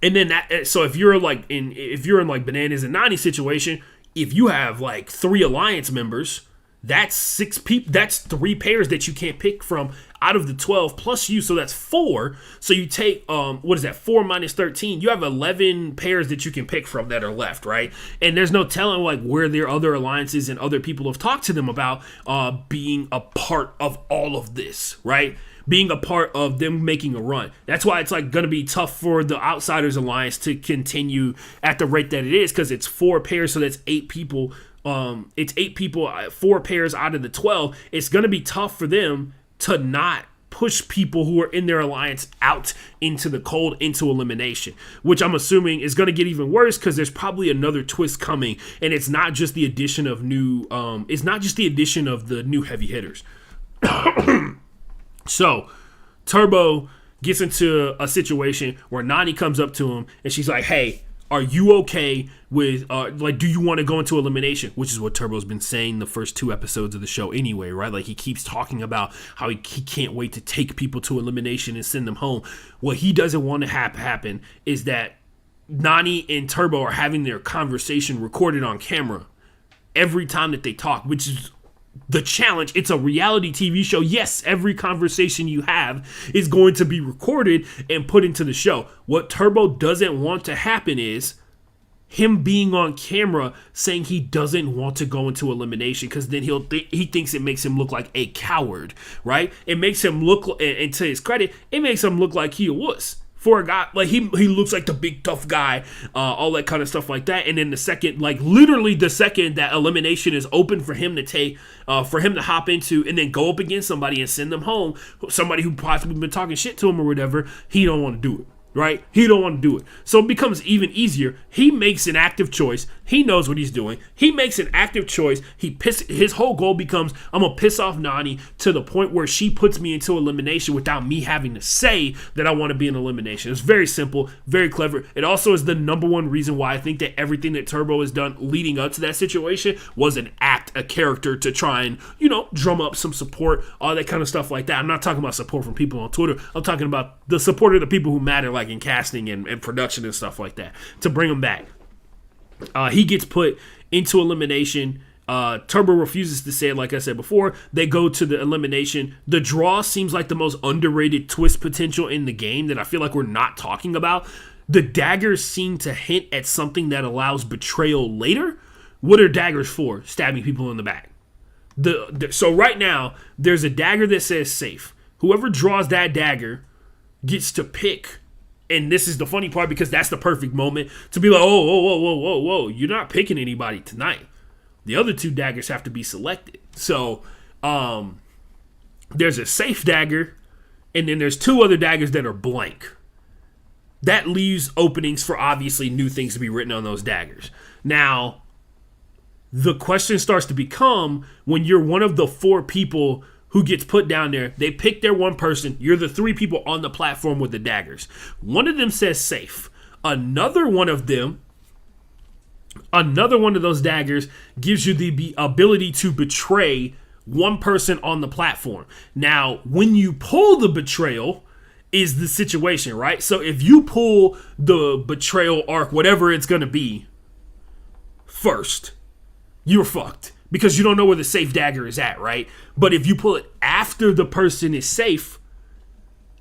And then so if you're in like Bananas and Nani situation, if you have like 3 alliance members, that's 6 people. That's 3 pairs that you can't pick from out of the 12 plus you. So that's 4. So you take what is that? 4 minus 13. You have 11 pairs that you can pick from that are left, right? And there's no telling like where their other alliances and other people have talked to them about being a part of all of this, right? Being a part of them making a run. That's why it's like going to be tough for the Outsiders Alliance to continue at the rate that it is, because it's 4 pairs, so that's 8 people. It's 8 people, 4 pairs out of the 12. It's going to be tough for them to not push people who are in their alliance out into the cold, into elimination, which I'm assuming is going to get even worse because there's probably another twist coming, and it's not just the addition of the new heavy hitters. So, Turbo gets into a situation where Nani comes up to him and she's like, hey, are you okay with, do you want to go into elimination? Which is what Turbo's been saying the first 2 episodes of the show anyway, right? Like, he keeps talking about how he can't wait to take people to elimination and send them home. What he doesn't want to happen is that Nani and Turbo are having their conversation recorded on camera every time that they talk, which is the challenge. It's a reality TV show. Yes, every conversation you have is going to be recorded and put into the show. What Turbo doesn't want to happen is him being on camera saying he doesn't want to go into elimination, because then he thinks it makes him look like a coward, right? It makes him look, and to his credit, it makes him look like he a wuss. For a guy, like he looks like the big tough guy, all that kind of stuff like that. And then the second, like literally the second that elimination is open for him to take, for him to hop into and then go up against somebody and send them home, somebody who possibly been talking shit to him or whatever, he don't want to do it. Right? He don't want to do it. So it becomes even easier. He makes an active choice. He knows what he's doing. He makes an active choice. His whole goal becomes, I'm going to piss off Nani to the point where she puts me into elimination without me having to say that I want to be in elimination. It's very simple, very clever. It also is the number one reason why I think that everything that Turbo has done leading up to that situation was an act, a character to try and, drum up some support, all that kind of stuff like that. I'm not talking about support from people on Twitter. I'm talking about the support of the people who matter, like in casting and production and stuff like that, to bring him back. He gets put into elimination. Turbo refuses to say it, like I said before. They go to the elimination. The draw seems like the most underrated twist potential in the game that I feel like we're not talking about. The daggers seem to hint at something that allows betrayal later. What are daggers for? Stabbing people in the back. So right now, there's a dagger that says safe. Whoever draws that dagger gets to pick. And this is the funny part, because that's the perfect moment to be like, whoa, you're not picking anybody tonight. The other 2 daggers have to be selected. So there's a safe dagger, and then there's 2 other daggers that are blank. That leaves openings for obviously new things to be written on those daggers. Now, the question starts to become, when you're one of the 4 people who gets put down there, they pick their one person. You're the 3 people on the platform with the daggers. One of them says safe. Another one of those daggers gives you the ability to betray one person on the platform. Now, when you pull the betrayal is the situation, right? So if you pull the betrayal arc, whatever it's going to be, first, you're fucked. Because you don't know where the safe dagger is at, right? But if you pull it after the person is safe,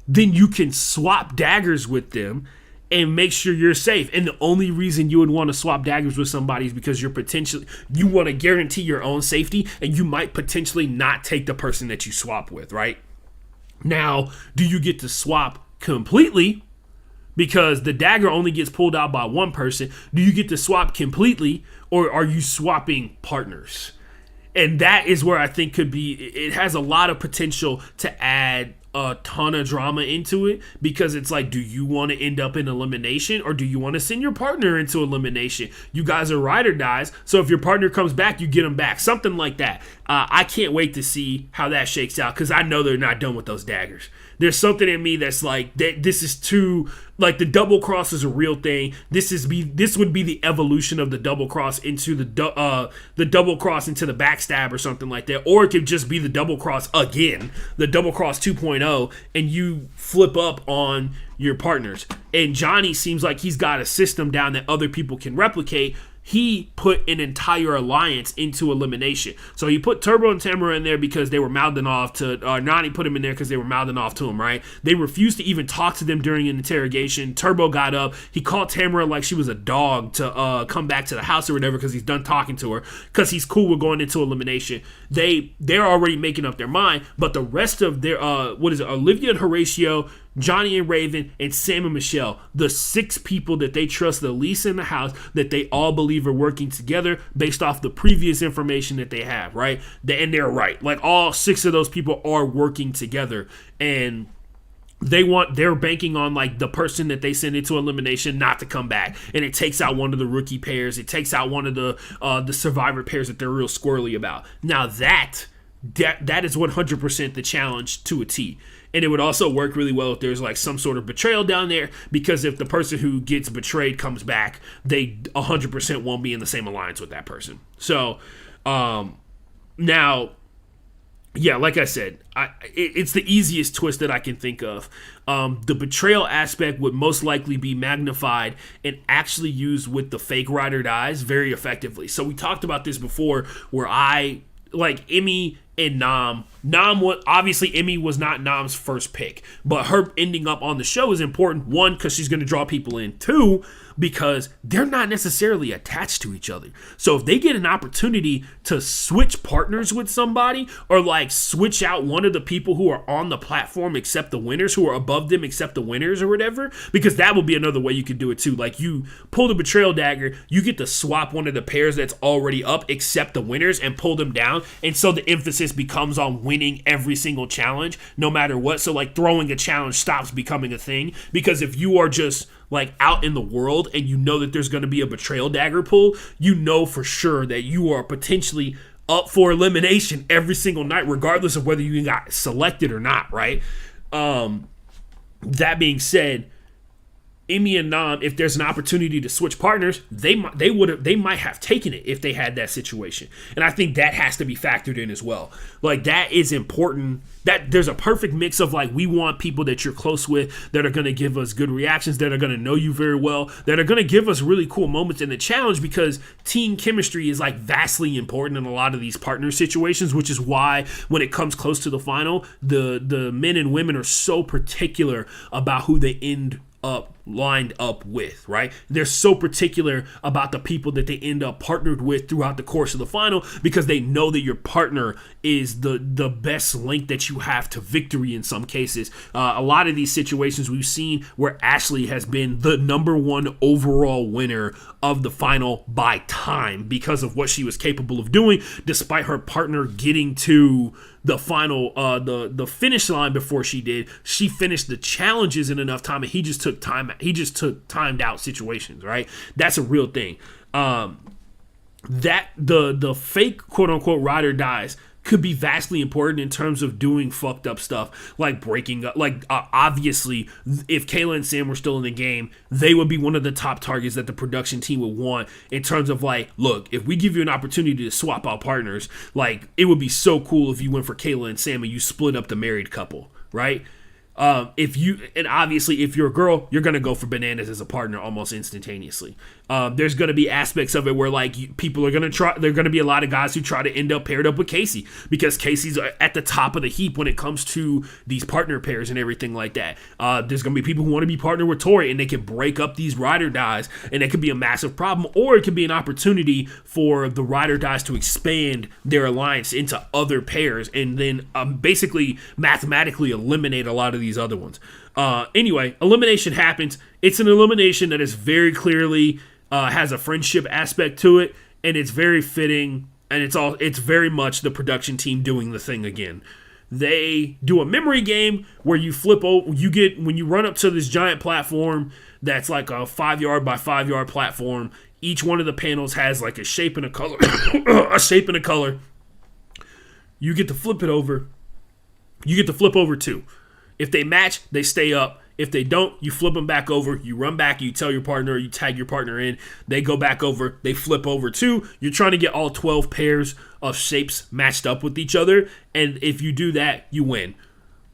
then you can swap daggers with them and make sure you're safe. And the only reason you would want to swap daggers with somebody is because you want to guarantee your own safety, and you might potentially not take the person that you swap with, right? Now, do you get to swap completely? Because the dagger only gets pulled out by one person. Do you get to swap completely, or are you swapping partners? And that is where I think it has a lot of potential to add a ton of drama into it, because it's like, do you want to end up in elimination, or do you want to send your partner into elimination? You guys are ride or dies, so if your partner comes back, you get them back. Something like that. I can't wait to see how that shakes out, because I know they're not done with those daggers. There's something in me that's like, this is too, like, the double cross is a real thing. This would be the evolution of the double cross into the double cross into the backstab or something like that. Or it could just be the double cross again, the double cross 2.0, 2.0 and you flip up on your partners. And Johnny seems like he's got a system down that other people can replicate. He put an entire alliance into elimination. So he put Turbo and Tamara in there because they were mouthing off to, Nani put him in there because they were mouthing off to him, right? They refused to even talk to them during an interrogation. Turbo got up. He called Tamara like she was a dog to come back to the house or whatever because he's done talking to her because he's cool with going into elimination. They're already making up their mind, but the rest of their, Olivia and Horatio, Johnny and Raven, and Sam and Michelle, the 6 people that they trust the least in the house, that they all believe are working together based off the previous information that they have, right? And they're right. Like, all 6 of those people are working together, and they're banking on like the person that they send into elimination not to come back, and it takes out one of the rookie pairs. It takes out one of the survivor pairs that they're real squirrely about. Now that is 100% the challenge to a T. And it would also work really well if there's like some sort of betrayal down there, because if the person who gets betrayed comes back, they 100% won't be in the same alliance with that person. So now, yeah, like I said, it's the easiest twist that I can think of. The betrayal aspect would most likely be magnified and actually used with the fake ride or dies very effectively. So we talked about this before, where Emmy and Nam, obviously Emmy was not Nam's first pick, but her ending up on the show is important. 1, because she's going to draw people in. 2, because they're not necessarily attached to each other. So if they get an opportunity to switch partners with somebody, or like switch out one of the people who are on the platform except the winners, who are above them except the winners or whatever, because that would be another way you could do it too. Like, you pull the betrayal dagger, you get to swap one of the pairs that's already up except the winners and pull them down, and so the emphasis becomes on winning every single challenge no matter what. So like, throwing a challenge stops becoming a thing, because if you are just like out in the world and you know that there's going to be a betrayal dagger pull, you know for sure that you are potentially up for elimination every single night, regardless of whether you got selected or not, right? That being said, Emmy and Nam, if there's an opportunity to switch partners, they might have taken it if they had that situation. And I think that has to be factored in as well. Like, that is important. That there's a perfect mix of like, we want people that you're close with, that are going to give us good reactions, that are going to know you very well, that are going to give us really cool moments in the challenge, because team chemistry is like vastly important in a lot of these partner situations, which is why when it comes close to the final, the men and women are so particular about who they end up lined up with, right? They're so particular about the people that they end up partnered with throughout the course of the final, because they know that your partner is the best link that you have to victory in some cases. A lot of these situations we've seen where Ashley has been the number 1 overall winner of the final by time because of what she was capable of doing, despite her partner getting to the final, the finish line before she did. She finished the challenges in enough time, and he just took timed out situations, right? That's a real thing. That the fake quote unquote ride or dies could be vastly important in terms of doing fucked up stuff, like breaking up. Like, obviously, if Kayla and Sam were still in the game, they would be one of the top targets that the production team would want, in terms of like, look, if we give you an opportunity to swap out partners, like, it would be so cool if you went for Kayla and Sam and you split up the married couple, right? If you're a girl, you're going to go for Bananas as a partner almost instantaneously. There's going to be aspects of it where like people are going to try, there are going to be a lot of guys who try to end up paired up with Casey, because Casey's at the top of the heap when it comes to these partner pairs and everything like that. There's going to be people who want to be partnered with Tori, and they can break up these ride or dies, and it could be a massive problem, or it could be an opportunity for the ride or dies to expand their alliance into other pairs, and then basically mathematically eliminate a lot of these other ones. Anyway, elimination happens. It's an elimination that is very clearly has a friendship aspect to it, and it's very fitting, and it's very much the production team doing the thing again. They do a memory game where you flip over, when you run up to this giant platform that's like a 5-yard by 5-yard platform. Each one of the panels has like a shape and a color, You get to flip it over. You get to flip over 2. If they match, they stay up. If they don't, you flip them back over. You run back, you tell your partner, you tag your partner in. They go back over, they flip over 2. You're trying to get all 12 pairs of shapes matched up with each other. And if you do that, you win.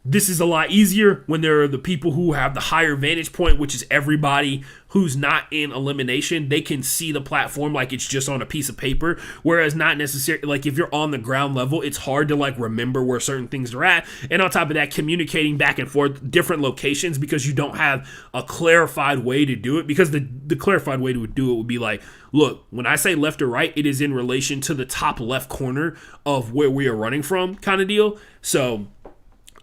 This is a lot easier when there are the people who have the higher vantage point, which is everybody who's not in elimination. They can see the platform like it's just on a piece of paper, whereas not necessarily, like if you're on the ground level, it's hard to like remember where certain things are at. And on top of that, communicating back and forth different locations because you don't have a clarified way to do it, because the clarified way to do it would be like, look, when I say left or right, it is in relation to the top left corner of where we are running from, kind of deal. So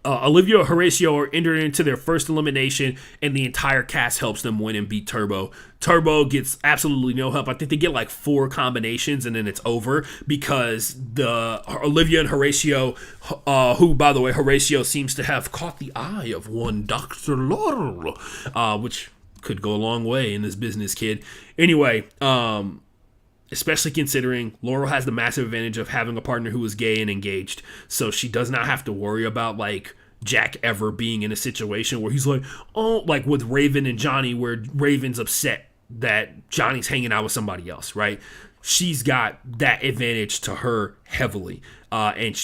Olivia and Horatio are entered into their first elimination, and the entire cast helps them win and beat Turbo. Turbo gets absolutely no help. I think they get like 4 combinations, and then it's over because the Olivia and Horatio, who, by the way, Horatio seems to have caught the eye of one Dr. Laurel, which could go a long way in this business, kid. Anyway, especially considering Laurel has the massive advantage of having a partner who is gay and engaged, so she does not have to worry about like Jack ever being in a situation where he's like, oh, like with Raven and Johnny, where Raven's upset that Johnny's hanging out with somebody else, right? She's got that advantage to her heavily, and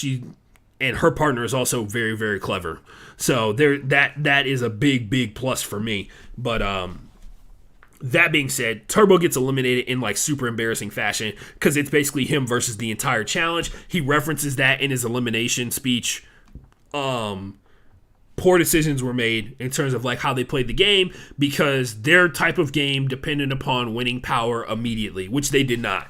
her partner is also very, very clever. So that is a big plus for me. But that being said, Turbo gets eliminated in like super embarrassing fashion because it's basically him versus the entire challenge. He references that in his elimination speech. Poor decisions were made in terms of like how they played the game because their type of game depended upon winning power immediately, which they did not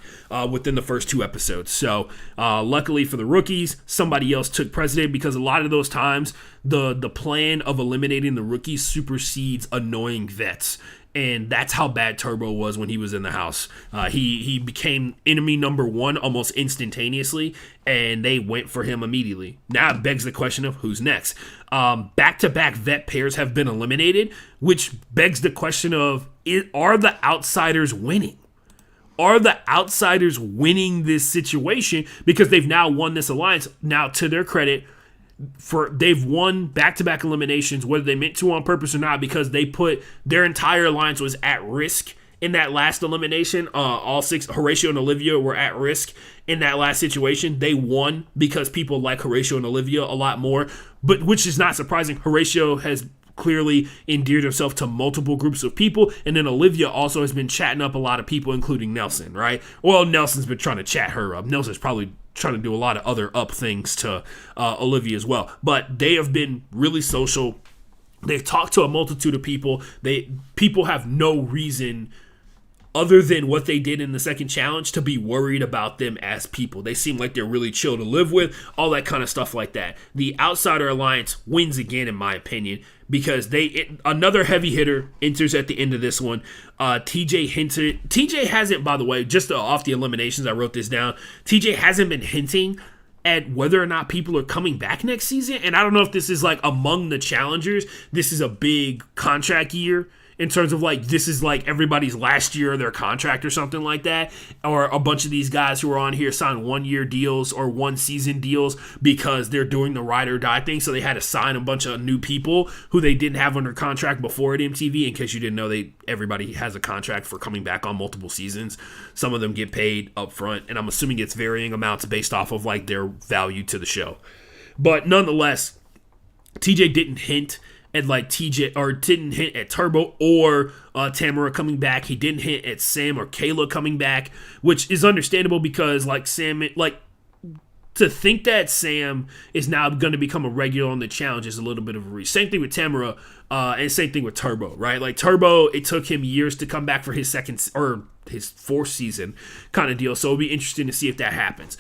within the first 2 episodes. So luckily for the rookies, somebody else took precedent because a lot of those times the plan of eliminating the rookies supersedes annoying vets. And that's how bad Turbo was when he was in the house. He became enemy number 1 almost instantaneously, and they went for him immediately. Now it begs the question of who's next. Back-to-back vet pairs have been eliminated, which begs the question of, are the outsiders winning? Are the outsiders winning this situation because they've now won this alliance? Now, to their credit, they've won back-to-back eliminations, whether they meant to on purpose or not, because they put their entire alliance was at risk in that last elimination. All 6, Horatio and Olivia, were at risk in that last situation. They won because people like Horatio and Olivia a lot more, but which is not surprising. Horatio has clearly endeared himself to multiple groups of people, and then Olivia also has been chatting up a lot of people, including Nelson, right? Well, Nelson's been trying to chat her up. Nelson's probably trying to do a lot of other up things to Olivia as well. But they have been really social. They've talked to a multitude of people. People have no reason other than what they did in the second challenge to be worried about them as people. They seem like they're really chill to live with, all that kind of stuff like that. The Outsider Alliance wins again, in my opinion, because another heavy hitter enters at the end of this one. TJ hasn't, by the way, just off the eliminations, I wrote this down. TJ hasn't been hinting at whether or not people are coming back next season. And I don't know if this is like among the challengers, this is a big contract year in terms of like, this is like everybody's last year of their contract or something like that. Or a bunch of these guys who are on here sign 1-year deals or 1-season deals because they're doing the ride or die thing. So they had to sign a bunch of new people who they didn't have under contract before at MTV. In case you didn't know, everybody has a contract for coming back on multiple seasons. Some of them get paid up front, and I'm assuming it's varying amounts based off of like their value to the show. But nonetheless, TJ didn't hint at like didn't hint at Turbo or Tamara coming back. He didn't hint at Sam or Kayla coming back, which is understandable because like Sam, like to think that Sam is now going to become a regular on the challenge is a little bit of a reach. Same thing with Tamara, and same thing with Turbo, right? Like Turbo, it took him years to come back for his second or his 4th season kind of deal. So it'll be interesting to see if that happens.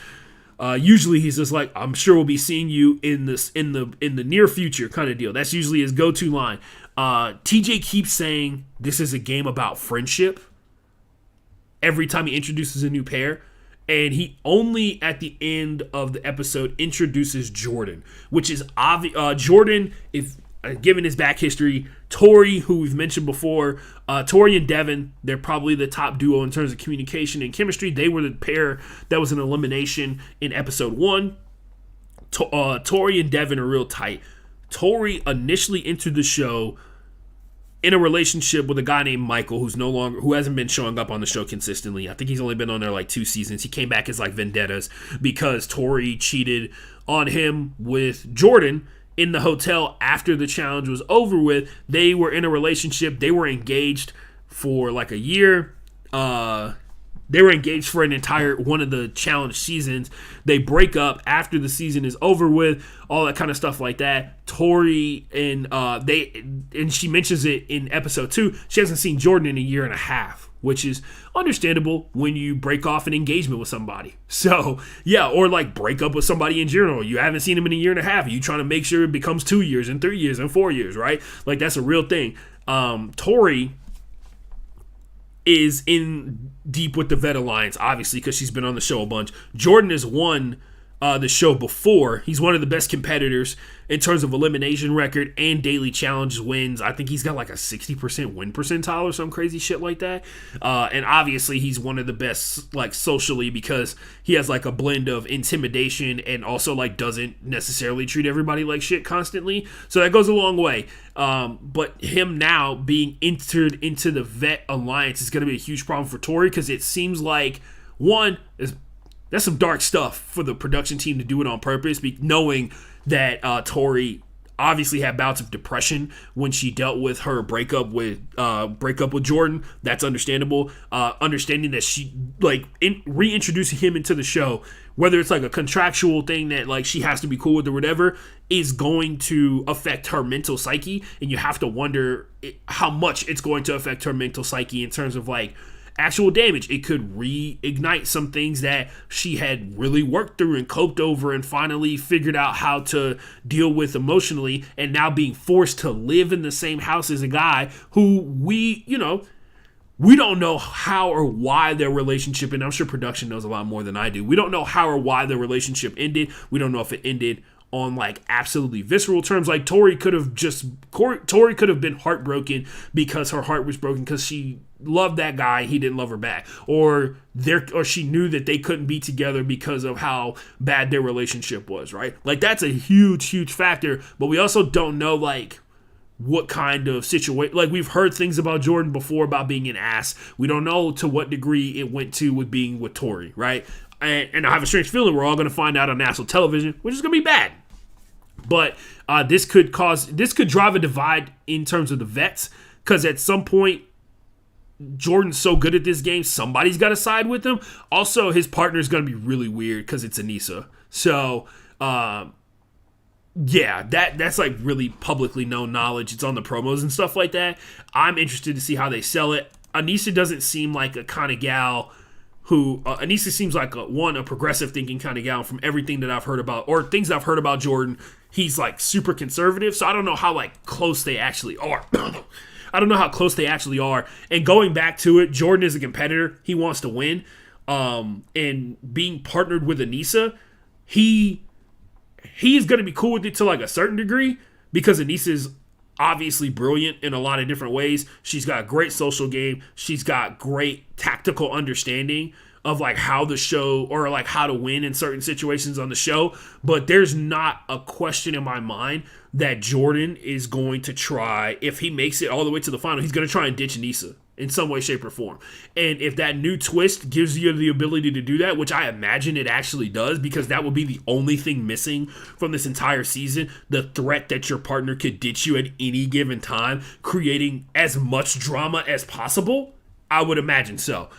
Usually he's just like, I'm sure we'll be seeing you in the near future kind of deal. That's usually his go-to line. TJ keeps saying this is a game about friendship every time he introduces a new pair. And he only at the end of the episode introduces Jordan, which is obvious. Jordan, if given his back history, Tori, who we've mentioned before, Tori and Devin, they're probably the top duo in terms of communication and chemistry. They were the pair that was an elimination in episode 1. Tori and Devin are real tight. Tori initially entered the show in a relationship with a guy named Michael, who hasn't been showing up on the show consistently. I think he's only been on there like 2 seasons. He came back as like vendettas because Tori cheated on him with Jordan. in the hotel after the challenge was over with. They were in a relationship. They were engaged for like a year. They were engaged for an entire one of the challenge seasons. They break up after the season is over with, all that kind of stuff like that. Tori and she mentions it in episode 2. She hasn't seen Jordan in a year and a half, which is understandable when you break off an engagement with somebody. So, yeah, or like break up with somebody in general. You haven't seen him in a year and a half. You trying to make sure it becomes 2 years and 3 years and 4 years, right? Like, that's a real thing. Tori is in deep with the Vet Alliance, obviously, because she's been on the show a bunch. Jordan has won the show before. He's one of the best competitors in terms of elimination record and daily challenge wins. I think he's got like a 60% win percentile or some crazy shit like that. And obviously he's one of the best like socially because he has like a blend of intimidation and also like doesn't necessarily treat everybody like shit constantly. So that goes a long way. But him now being entered into the Vet Alliance is going to be a huge problem for Tori because it seems like that's some dark stuff for the production team to do it on purpose, knowing that Tori obviously had bouts of depression when she dealt with her breakup with Jordan. That's understandable. Understanding that she reintroducing him into the show, whether it's like a contractual thing that like she has to be cool with or whatever, is going to affect her mental psyche, and you have to wonder how much it's going to affect her mental psyche in terms of like actual damage. It could reignite some things that she had really worked through and coped over and finally figured out how to deal with emotionally, and now being forced to live in the same house as a guy who we don't know how or why their relationship, and I'm sure production knows a lot more than I do. We don't know how or why their relationship ended. We don't know if it ended on like absolutely visceral terms. Like Tori could have been heartbroken because her heart was broken because she loved that guy, he didn't love her back, or she knew that they couldn't be together because of how bad their relationship was, right? Like that's a huge factor. But we also don't know like what kind of situation. Like we've heard things about Jordan before about being an ass. We don't know to what degree it went to with being with Tori, right? And I have a strange feeling we're all going to find out on national television, which is going to be bad. But this could drive a divide in terms of the vets, because at some point Jordan's so good at this game, somebody's got to side with him. Also, his partner is going to be really weird because it's Anissa. So, yeah, that's like really publicly known knowledge. It's on the promos and stuff like that. I'm interested to see how they sell it. Anissa doesn't seem like a kind of gal who Anissa seems like a progressive thinking kind of gal. From everything that I've heard about, or things I've heard about Jordan, he's like super conservative. So I don't know how like close they actually are. I don't know how close they actually are. And going back to it, Jordan is a competitor. He wants to win. And being partnered with Anissa, he is going to be cool with it to like a certain degree, because Anissa is obviously brilliant in a lot of different ways. She's got a great social game. She's got great tactical understanding of like how the show, or like how to win in certain situations on the show. But there's not a question in my mind that Jordan is going to try, if he makes it all the way to the final, he's going to try and ditch Anissa in some way, shape, or form. And if that new twist gives you the ability to do that, which I imagine it actually does, because that would be the only thing missing from this entire season, the threat that your partner could ditch you at any given time, creating as much drama as possible, I would imagine so.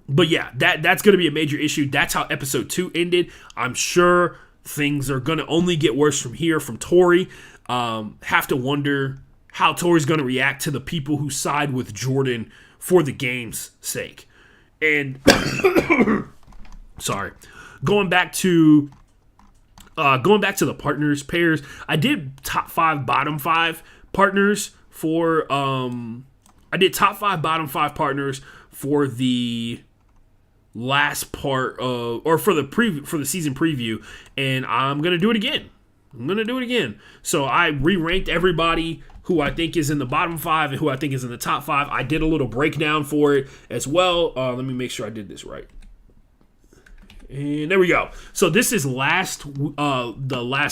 But yeah, that's going to be a major issue. That's how episode 2 ended. I'm sure things are going to only get worse from here from Tori. Have to wonder how Tori's going to react to the people who side with Jordan for the game's sake. And sorry, going back to the partners pairs, I did top 5, bottom 5 partners for partners for the last part of, or for the season preview, and I'm gonna do it again. So I re-ranked everybody who I think is in the bottom 5 and who I think is in the top 5. I did a little breakdown for it as well. Let me make sure I did this right. And there we go. So this is the last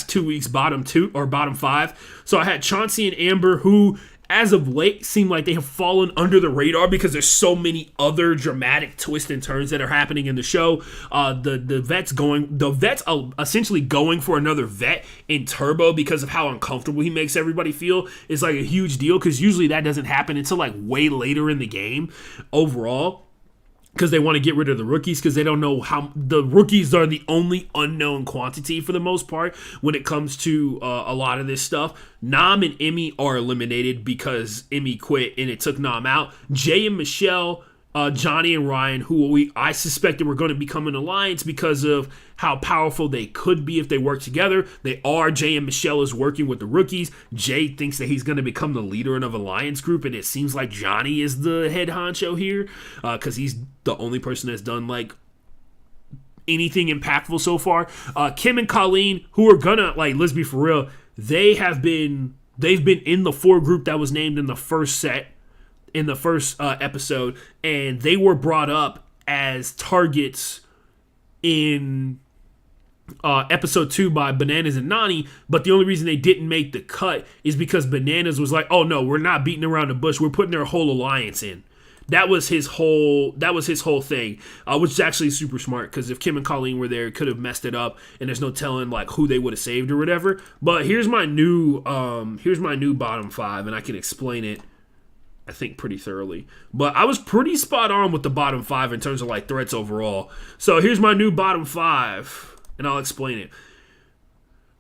2 weeks bottom 2 or bottom 5. So I had Chauncey and Amber, who as of late seem like they have fallen under the radar because there's so many other dramatic twists and turns that are happening in the show. The vets are essentially going for another vet in Turbo because of how uncomfortable he makes everybody feel is like a huge deal, because usually that doesn't happen until like way later in the game overall, because they want to get rid of the rookies, because they don't know how the rookies are the only unknown quantity for the most part when it comes to a lot of this stuff. Nam and Emmy are eliminated because Emmy quit and it took Nam out. Jay and Michelle, Johnny and Ryan, who I suspected were going to become an alliance because of how powerful they could be if they work together. They are. Jay and Michelle is working with the rookies. Jay thinks that he's going to become the leader of an alliance group, and it seems like Johnny is the head honcho here because he's the only person that's done like anything impactful so far. Kim and Colleen, who are gonna, like, let's be for real, they've been in the 4 group that was named in the first episode, and they were brought up as targets in episode 2 by Bananas and Nani, but the only reason they didn't make the cut is because Bananas was like, oh no, we're not beating around the bush, we're putting their whole alliance in. That was his whole thing, which is actually super smart, because if Kim and Colleen were there, it could have messed it up, and there's no telling like who they would have saved or whatever. But here's my new bottom 5, and I can explain it, I think, pretty thoroughly. But I was pretty spot on with the bottom 5 in terms of like threats overall. So here's my new bottom 5, and I'll explain it.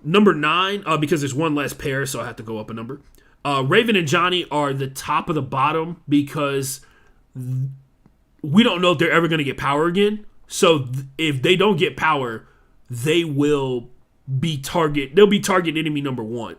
Number 9, because there's one less pair, so I have to go up a number. Raven and Johnny are the top of the bottom because we don't know if they're ever going to get power again. So if they don't get power, they will be target enemy number 1.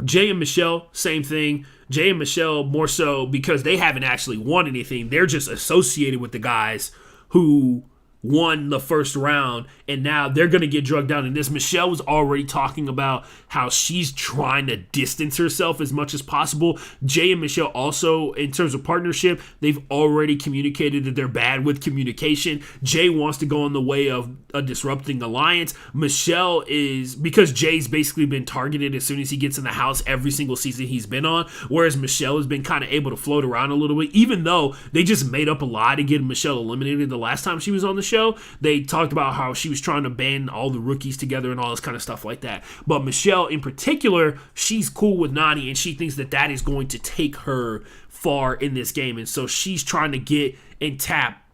Jay and Michelle, same thing. Jay and Michelle more so because they haven't actually won anything. They're just associated with the guys who won the first round, and now they're going to get drugged down in this. Michelle was already talking about how she's trying to distance herself as much as possible. Jay and Michelle also, in terms of partnership, they've already communicated that they're bad with communication. Jay wants to go on the way of a disrupting alliance. Michelle is, because Jay's basically been targeted as soon as he gets in the house every single season he's been on, whereas Michelle has been kind of able to float around a little bit, even though they just made up a lie to get Michelle eliminated the last time she was on the show. They talked about how she was trying to band all the rookies together and all this kind of stuff like that. But Michelle in particular, she's cool with Nani, and she thinks that that is going to take her far in this game. And so she's trying to get and tap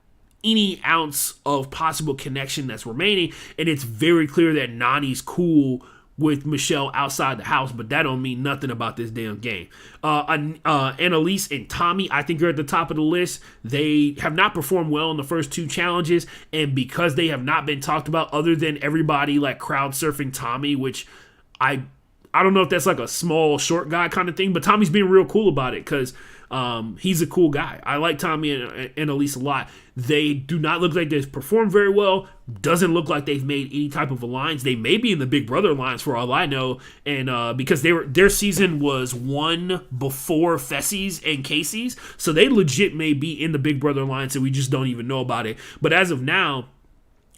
any ounce of possible connection that's remaining. And it's very clear that Nani's cool with Michelle outside the house, but that don't mean nothing about this damn game. Annalise and Tommy, I think, are at the top of the list. They have not performed well in the first 2 challenges, and because they have not been talked about other than everybody like crowd surfing Tommy, which I don't know if that's like a small short guy kind of thing, but Tommy's being real cool about it because he's a cool guy. I like Tommy and Annalise a lot. They do not look like they've performed very well. Doesn't look like they've made any type of alliance. They may be in the Big Brother alliance for all I know, and because their season was won before Fessie's and Casey's, so they legit may be in the Big Brother alliance and we just don't even know about it. But as of now,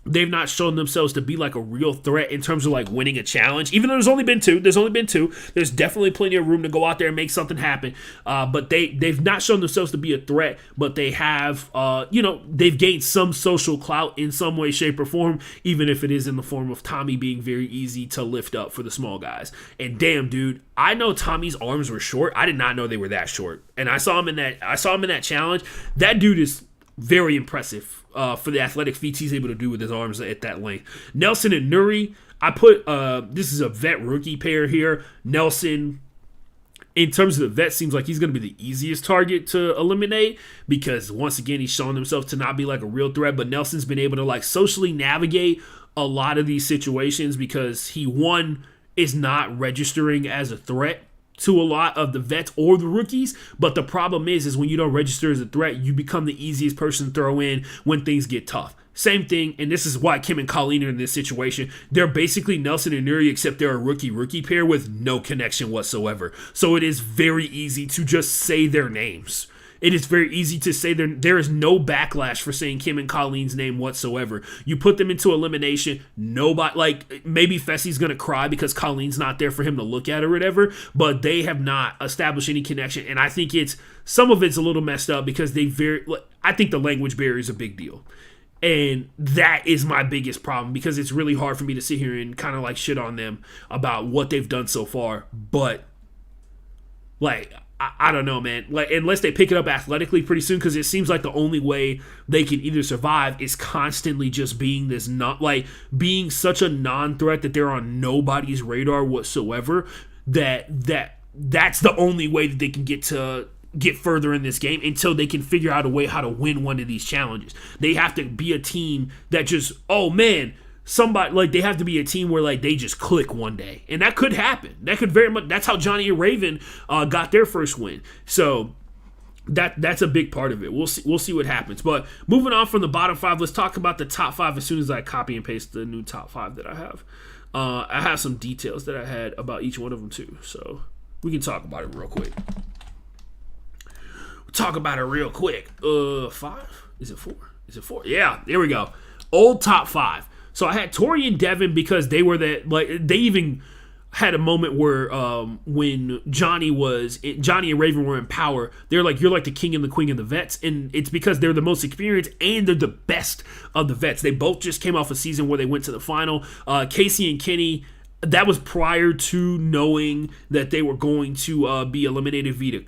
they've not shown themselves to be like a real threat in terms of like winning a challenge, even though there's only been 2. There's definitely plenty of room to go out there and make something happen. But they've not shown themselves to be a threat, but they have, they've gained some social clout in some way, shape, or form, even if it is in the form of Tommy being very easy to lift up for the small guys. And damn, dude, I know Tommy's arms were short. I did not know they were that short. And I saw him in that challenge. That dude is very impressive. For the athletic feats he's able to do with his arms at that length. Nelson and Nuri, I put, this is a vet rookie pair here. Nelson, in terms of the vet, seems like he's going to be the easiest target to eliminate because, once again, he's shown himself to not be like a real threat, but Nelson's been able to like socially navigate a lot of these situations because he, one, is not registering as a threat to a lot of the vets or the rookies, but the problem is when you don't register as a threat, you become the easiest person to throw in when things get tough. Same thing, and this is why Kim and Colleen are in this situation. They're basically Nelson and Nuri, except they're a rookie pair with no connection whatsoever. So it is very easy to just say their names. it is very easy to say there is no backlash for saying Kim and Colleen's name whatsoever. You put them into elimination, nobody, like, maybe Fessy's going to cry because Colleen's not there for him to look at or whatever, but they have not established any connection, and I think some of it's a little messed up because I think the language barrier is a big deal. And that is my biggest problem because it's really hard for me to sit here and kind of like shit on them about what they've done so far. But, like, I don't know, man. Like, unless they pick it up athletically pretty soon, because it seems like the only way they can either survive is constantly just being being such a non-threat that they're on nobody's radar whatsoever. That's the only way that they can get further in this game until they can figure out a way how to win one of these challenges. They have to be a team that just, oh man, they have to be a team where like they just click one day. And that could happen. That could very much, that's how Johnny and Raven got their first win. So that's a big part of it. We'll see what happens. But moving on from the bottom 5, let's talk about the top 5 as soon as I copy and paste the new top 5 that I have. I have some details that I had about each one of them too. So we can talk about it real quick. Talk about it real quick. 5? Is it 4? Is it 4? Yeah, there we go. Old top 5. So I had Tori and Devin because they were they even had a moment where when Johnny and Raven were in power, they're like, you're like the king and the queen of the vets, and it's because they're the most experienced and they're the best of the vets. They both just came off a season where they went to the final. Casey and Kenny, that was prior to knowing that they were going to be eliminated via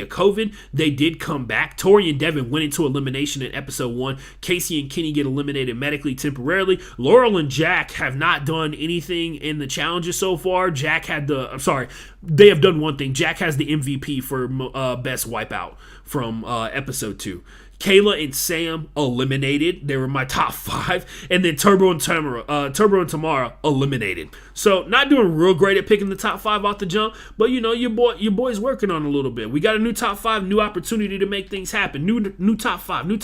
COVID. They did come back. Tori and Devin went into elimination in episode 1. Casey and Kenny get eliminated medically temporarily. Laurel and Jack have not done anything in the challenges so far. They have done one thing. Jack has the MVP for best wipeout from episode 2. Kayla and Sam eliminated. They were my top 5. And then Turbo and Tamara eliminated. So not doing real great at picking the top 5 off the jump, but you know, your boy's working on a little bit. We got a new top 5, new opportunity to make things happen. New top 5. You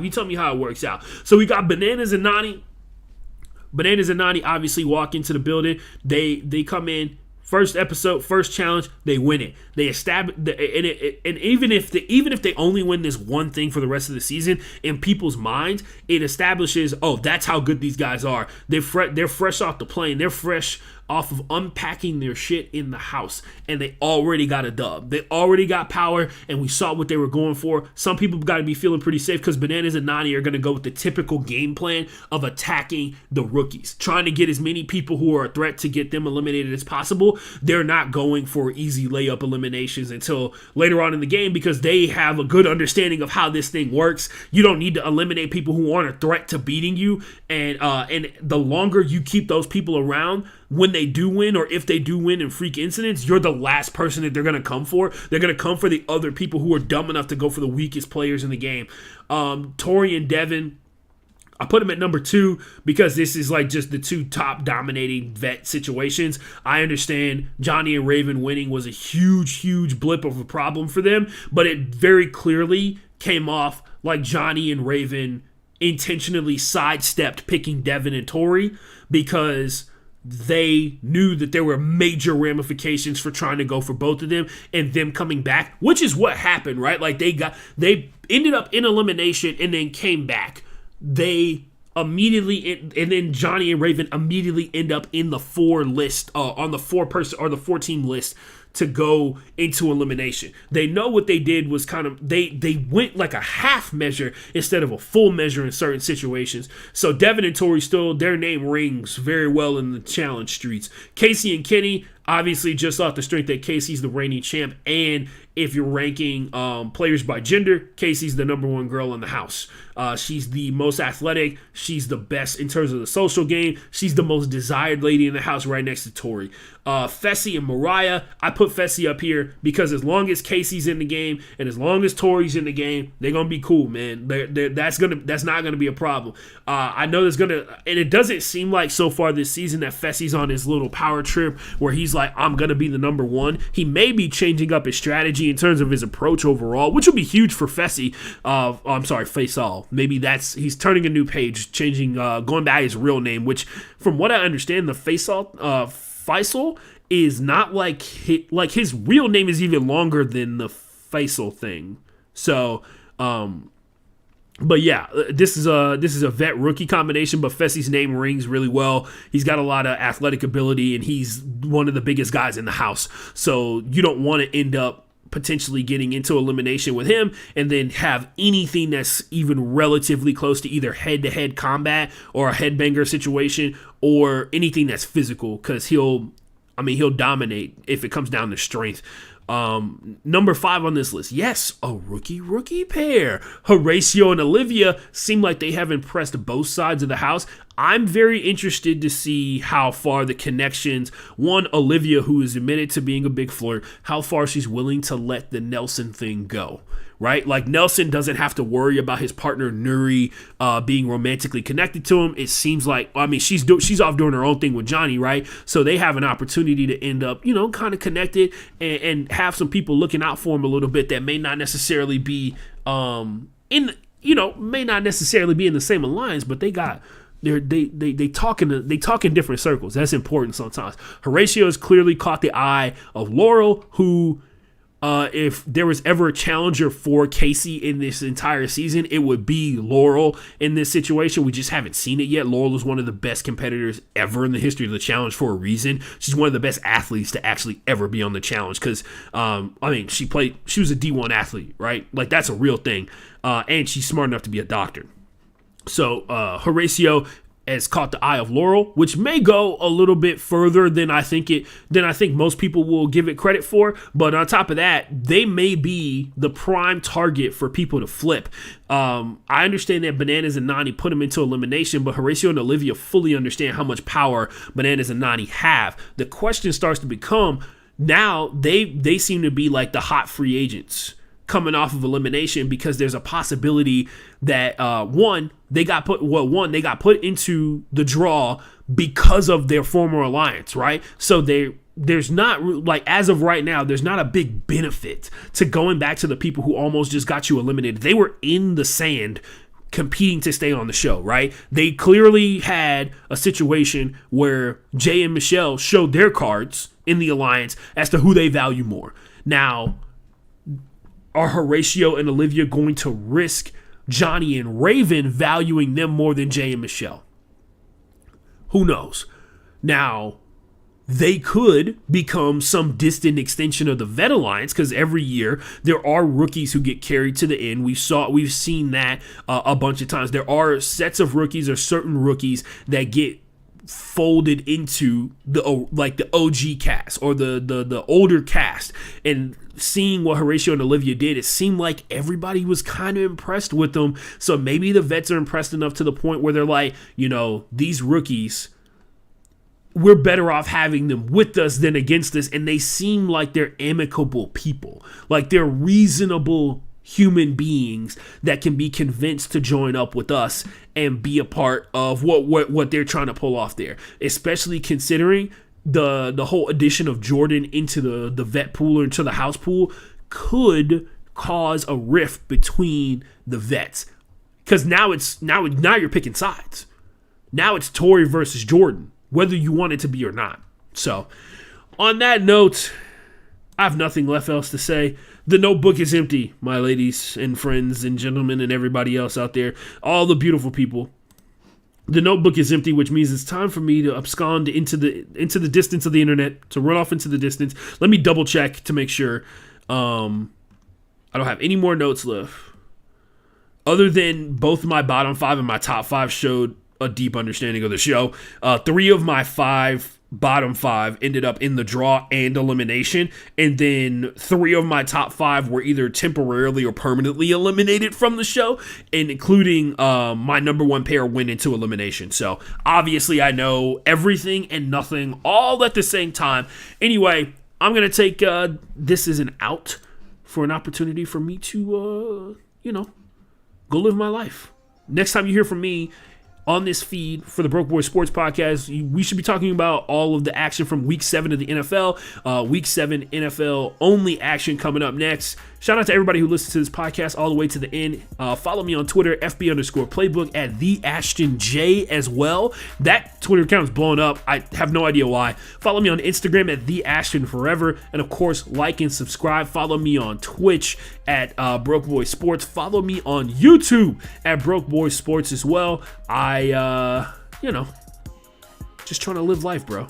tell me how it works out. So we got Bananas and Nani. Bananas and Nani obviously walk into the building. They come in. First episode, first challenge, they win it. They establish, and even if they only win this one thing for the rest of the season, in people's minds, it establishes, oh, that's how good these guys are. They're fresh off the plane. They're fresh off of unpacking their shit in the house, and they already got a dub. They already got power, and we saw what they were going for. Some people got to be feeling pretty safe because Bananas and Nani are going to go with the typical game plan of attacking the rookies, trying to get as many people who are a threat to get them eliminated as possible. They're not going for easy layup eliminations until later on in the game because they have a good understanding of how this thing works. You don't need to eliminate people who aren't a threat to beating you, and the longer you keep those people around, when they do win, or if they do win in freak incidents, you're the last person that they're going to come for. They're going to come for the other people who are dumb enough to go for the weakest players in the game. Tori and Devin, I put them at number 2 because this is like just the 2 top dominating vet situations. I understand Johnny and Raven winning was a huge blip of a problem for them, but it very clearly came off like Johnny and Raven intentionally sidestepped picking Devin and Tori because they knew that there were major ramifications for trying to go for both of them and them coming back, which is what happened, right? Like they ended up in elimination and then came back. They immediately, and then Johnny and Raven immediately end up in the 4 list, on the 4-person or the 4-team list to go into elimination. They know what they did was kind of, they went like a half measure instead of a full measure in certain situations. So Devin and Tori still, their name rings very well in the challenge streets. Casey and Kenny, obviously just off the strength that Casey's the reigning champ, and if you're ranking players by gender, Casey's the number 1 girl in the house. She's the most athletic. She's the best in terms of the social game. She's the most desired lady in the house right next to Tori. Fessy and Mariah, I put Fessy up here because as long as Casey's in the game and as long as Tori's in the game, they're going to be cool, man. That's not going to be a problem. I know there's going to, and it doesn't seem like so far this season that Fessy's on his little power trip where he's like, I'm going to be the number 1. He may be changing up his strategy in terms of his approach overall, which will be huge for Fessy. Faisal. Maybe he's turning a new page, changing, going by his real name, which from what I understand, the Faisal is not like his real name is even longer than the Faisal thing. So, but yeah, this is a vet rookie combination, but Fessie's name rings really well. He's got a lot of athletic ability, and he's one of the biggest guys in the house. So you don't want to end up potentially getting into elimination with him and then have anything that's even relatively close to either head-to-head combat or a headbanger situation or anything that's physical, because he'll dominate if it comes down to strength. Number 5 on this list, yes, a rookie pair. Horacio and Olivia seem like they have impressed both sides of the house. I'm very interested to see how far the connections, one, Olivia, who is admitted to being a big flirt, how far she's willing to let the Nelson thing go. Right? Like, Nelson doesn't have to worry about his partner Nuri being romantically connected to him. It seems like, she's off doing her own thing with Johnny, right? So they have an opportunity to end up, kind of connected and have some people looking out for him a little bit that may not necessarily be in the same alliance, but they talk in different circles. That's important sometimes. Horacio has clearly caught the eye of Laurel, who, if there was ever a challenger for Casey in this entire season, it would be Laurel in this situation. We just haven't seen it yet. Laurel is one of the best competitors ever in the history of the challenge for a reason. She's one of the best athletes to actually ever be on the challenge because, she was a D1 athlete, right? Like, that's a real thing. And she's smart enough to be a doctor. So Horacio has caught the eye of Laurel, which may go a little bit further than I think most people will give it credit for. But on top of that, they may be the prime target for people to flip. I understand that Bananas and Nany put him into elimination, but Horacio and Olivia fully understand how much power Bananas and Nany have. The question starts to become, now they seem to be like the hot free agents coming off of elimination, because there's a possibility that they got put into the draw because of their former alliance, right? So there's not, like, as of right now, there's not a big benefit to going back to the people who almost just got you eliminated. They were in the sand competing to stay on the show, right? They clearly had a situation where Jay and Michelle showed their cards in the alliance as to who they value more. Now, are Horacio and Olivia going to risk Johnny and Raven valuing them more than Jay and Michelle? Who knows? Now, they could become some distant extension of the Vet Alliance, because every year there are rookies who get carried to the end. We've seen that a bunch of times. There are sets of rookies or certain rookies that get folded into the OG cast or the older cast. And seeing what Horacio and Olivia did, it seemed like everybody was kind of impressed with them. So maybe the vets are impressed enough to the point where they're like, these rookies, we're better off having them with us than against us. And they seem like they're amicable people. Like, they're reasonable human beings that can be convinced to join up with us and be a part of what they're trying to pull off there, especially considering the whole addition of Jordan into the vet pool or into the house pool could cause a rift between the vets, because now you're picking sides. Now it's Tori versus Jordan, whether you want it to be or not. So on that note, I have nothing left else to say. The notebook is empty, my ladies and friends and gentlemen and everybody else out there, all the beautiful people. The notebook is empty, which means it's time for me to abscond into the distance of the internet, to run off into the distance. Let me double check to make sure I don't have any more notes left. Other than both my bottom 5 and my top 5 showed a deep understanding of the show. 3 of my 5 bottom 5 ended up in the draw and elimination, and then 3 of my top 5 were either temporarily or permanently eliminated from the show, and including my number 1 pair went into elimination. So obviously I know everything and nothing all at the same time. Anyway, I'm gonna take this as an out for an opportunity for me to go live my life. Next time you hear from me on this feed for the Broke Boy Sports Podcast, we should be talking about all of the action from Week 7 of the NFL. Week 7 NFL only action coming up next. Shout out to everybody who listens to this podcast all the way to the end. Follow me on Twitter, FB_playbook at the Ashton J as well. That Twitter account is blowing up. I have no idea why. Follow me on Instagram at the Ashton Forever. And of course, like and subscribe. Follow me on Twitch at Broke Boy Sports. Follow me on YouTube at Broke Boy Sports as well. Just trying to live life, bro.